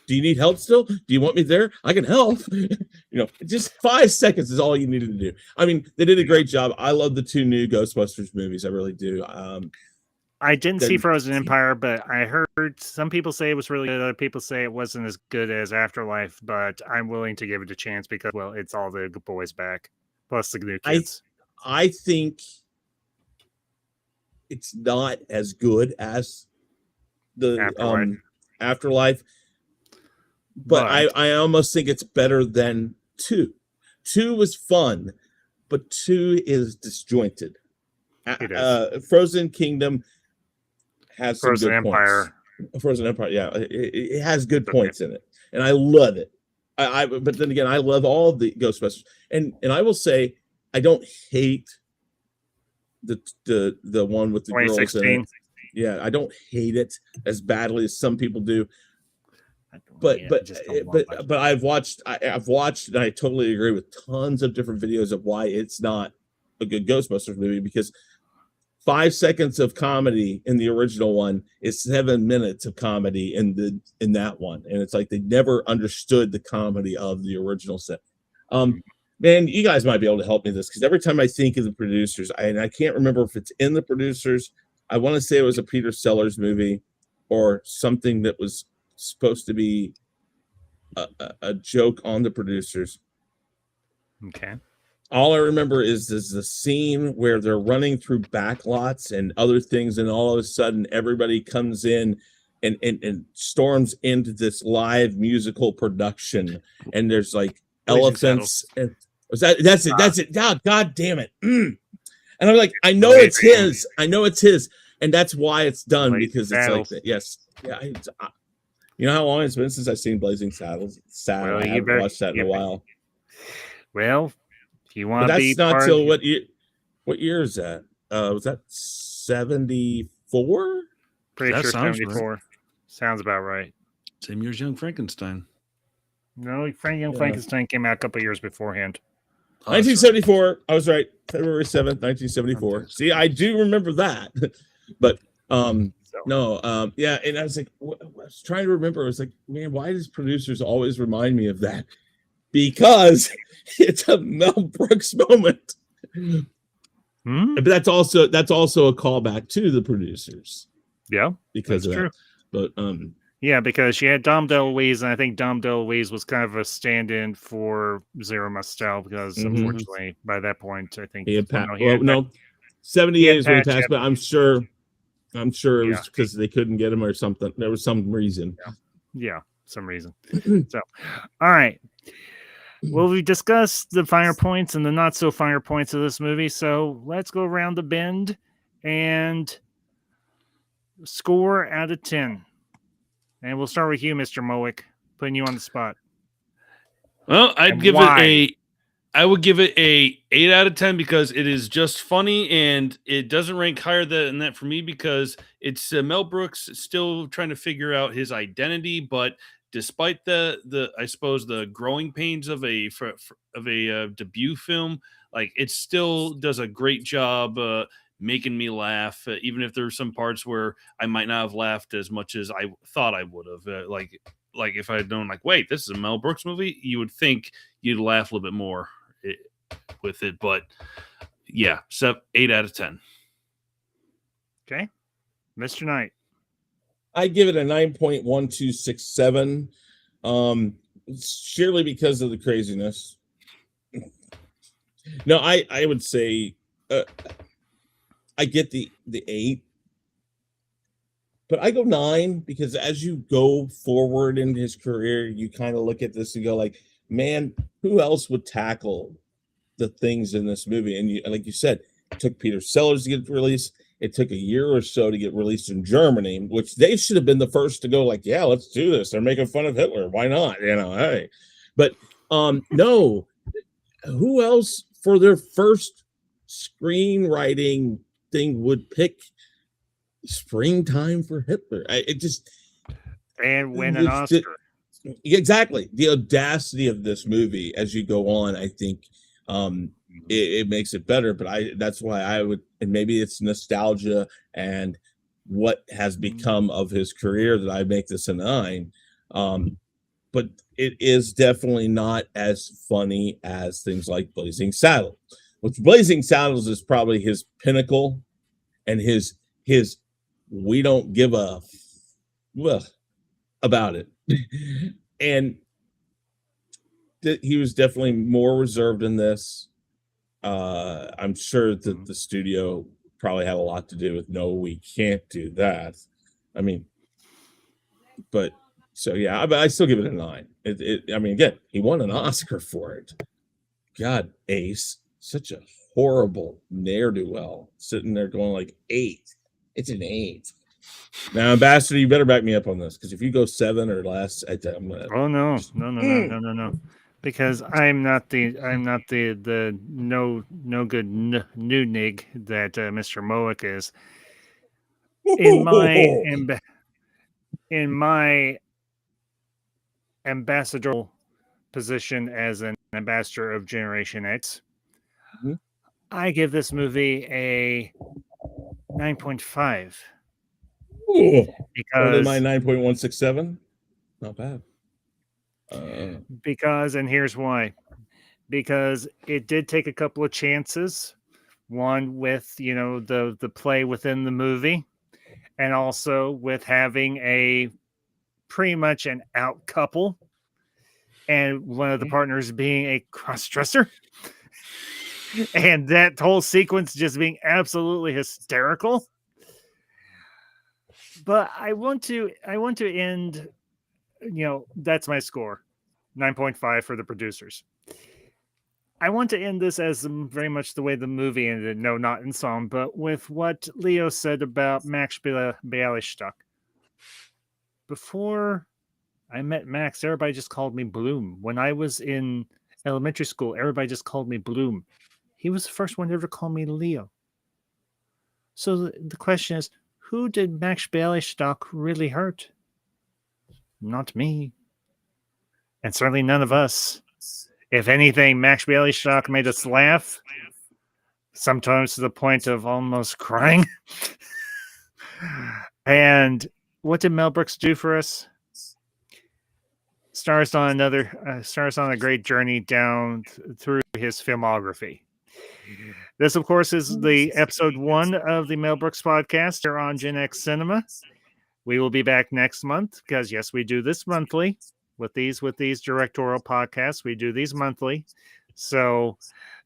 Do you need help still? Do you want me there? I can help. Just 5 seconds is all you needed to do. I mean, they did a great job. I love the 2 new Ghostbusters movies. I really do. I didn't see Frozen Empire, but I heard some people say it was really good. Other people say it wasn't as good as Afterlife, but I'm willing to give it a chance because, well, it's all the boys back, plus the new kids. I think it's not as good as the Afterlife. But I almost think it's better than 2. 2 was fun, but 2 is disjointed. Frozen Kingdom has some good points. Frozen Empire, yeah, it has good points in it, and I love it. But then again, I love all the Ghostbusters, and I will say I don't hate the one with the girls in it. Yeah, I don't hate it as badly as some people do. But I've watched, and I totally agree with tons of different videos of why it's not a good Ghostbusters movie, because 5 seconds of comedy in the original one is 7 minutes of comedy in that one, and it's like they never understood the comedy of the original set. Man, you guys might be able to help me with this, because every time I think of the producers, and I can't remember if it's in the producers. I want to say it was a Peter Sellers movie or something that was supposed to be a joke on the producers. Okay. All I remember is the scene where they're running through back lots and other things, and all of a sudden everybody comes in and storms into this live musical production, and there's like elephants. And that's it. God damn it. And I'm like, I know it's his. And that's why it's done, because it's like that. Yes. Yeah. You know how long it's been since I've seen Blazing Saddles? It's sad. I haven't watched that in a while. Well, if you want to be not till what year? What year is that? Was that 74? Pretty sure 74. Right. Sounds about right. Same year as Young Frankenstein. No, Young Frankenstein came out a couple years beforehand. Oh, that's 1974. I was right. February 7th, 1974. See, I do remember that. But yeah, and I was like, I was trying to remember. I was like, man, why does producers always remind me of that? Because it's a Mel Brooks moment. But that's also a callback to the producers. Yeah, because of true. That. But yeah, because she had Dom DeLuise, and I think Dom DeLuise was kind of a stand-in for Zero Mostel because unfortunately by that point I think he had 78 is when he passed, but I'm sure it was because they couldn't get him or something. There was some reason. Yeah, some reason. So, all right. Well, we discussed the finer points and the not so finer points of this movie. So let's go around the bend and score out of 10. And we'll start with you, Mr. Mowick, putting you on the spot. Well, I would give it a 8 out of 10 because it is just funny, and it doesn't rank higher than that for me because it's Mel Brooks still trying to figure out his identity, but despite the I suppose the growing pains of a debut film, like it still does a great job making me laugh, even if there's some parts where I might not have laughed as much as I thought I would have. Like if I had known, like, wait, this is a Mel Brooks movie, you would think you'd laugh a little bit more with it. But yeah, 8 out of 10. Okay, Mr. Knight. I give it a 9.1267. Surely because of the craziness. No, I would say I get the 8, but I go 9 because as you go forward in his career, you kind of look at this and go like, man, who else would tackle the things in this movie? And like you said, it took Peter Sellers to get released. It took a year or so to get released in Germany, which they should have been the first to go like, yeah, let's do this. They're making fun of Hitler. Why not? Hey. But no, who else for their first screenwriting thing would pick Springtime for Hitler? And win an Oscar. Exactly. The audacity of this movie as you go on, I think it makes it better. But that's why I would, and maybe it's nostalgia and what has become of his career that I make this a 9. But it is definitely not as funny as things like Blazing Saddles, which Blazing Saddles is probably his pinnacle and his we don't give a about it. And he was definitely more reserved in this. I'm sure that the studio probably had a lot to do with, no, we can't do that. I mean, but so yeah, I still give it a 9. I mean, again, he won an Oscar for it. God, Ace, such a horrible ne'er-do-well, sitting there going like 8. It's an 8. Now, Ambassador, you better back me up on this, because if you go 7 or less, I'm gonna. Oh no, no. Because I'm not the no good new nig that Mr. Mowick is. In my ambassadorial position as an ambassador of Generation X, I give this movie a 9.5. Because my 9.167, not bad. Because, and here's why. Because it did take a couple of chances. One with, the play within the movie, and also with having a pretty much an out couple, and one of the partners being a cross-dresser. And that whole sequence just being absolutely hysterical. But I want to end, that's my score. 9.5 for the producers. I want to end this as very much the way the movie ended. No, not in song, but with what Leo said about Max Bialystock. Before I met Max, everybody just called me Bloom. When I was in elementary school, everybody just called me Bloom. He was the first one to ever call me Leo. So the question is, who did Max Bialystock really hurt? Not me. And certainly none of us If anything, Max Bialystock made us laugh, sometimes to the point of almost crying. And what did Mel Brooks do for us? Stars on a great journey down through his filmography. This, of course, is the episode 1 of the Mel Brooks podcast here on Gen X Cinema. We will be back next month because, yes, we do this monthly with these directorial podcasts. We do these monthly. So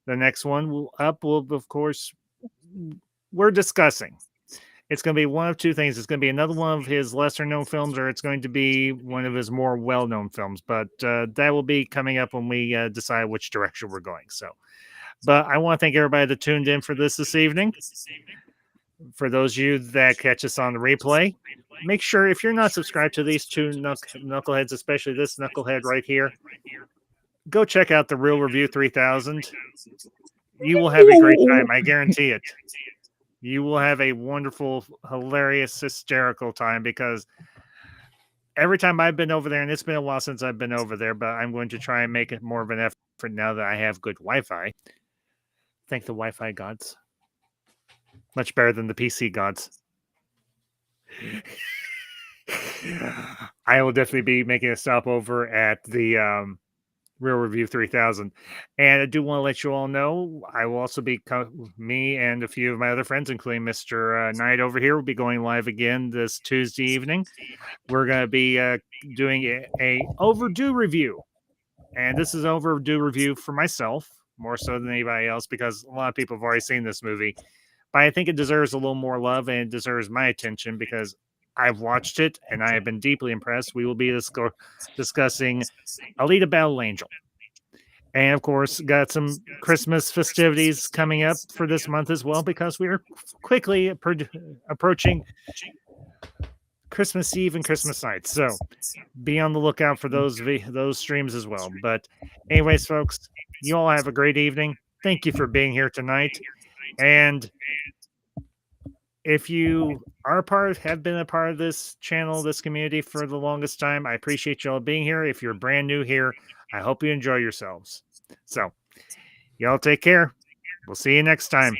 the next one will, of course, we're discussing. It's going to be one of two things. It's going to be another one of his lesser-known films, or it's going to be one of his more well-known films. But that will be coming up when we decide which direction we're going. So, but I want to thank everybody that tuned in for this evening. For those of you that catch us on the replay, make sure if you're not subscribed to these two knuckleheads, especially this knucklehead right here, go check out the Real Review 3000. You will have a great time. I guarantee it. You will have a wonderful, hilarious, hysterical time because every time I've been over there, and it's been a while since I've been over there, but I'm going to try and make it more of an effort now that I have good Wi-Fi. Thank the Wi-Fi gods. Much better than the PC gods. I will definitely be making a stop over at the Real Review 3000. And I do want to let you all know, I will also be, me and a few of my other friends, including Mr. Knight over here, will be going live again this Tuesday evening. We're going to be doing a overdue review. And this is an overdue review for myself, more so than anybody else, because a lot of people have already seen this movie. But I think it deserves a little more love and it deserves my attention because I've watched it and I have been deeply impressed. We will be discussing Alita Battle Angel. And of course, got some Christmas festivities coming up for this month as well because we are quickly approaching Christmas Eve and Christmas night. So be on the lookout for those streams as well. But anyways, folks, you all have a great evening. Thank you for being here tonight. And if you are have been a part of this channel, this community for the longest time, I appreciate you all being here. If you're brand new here, I hope you enjoy yourselves. So, y'all take care. We'll see you next time.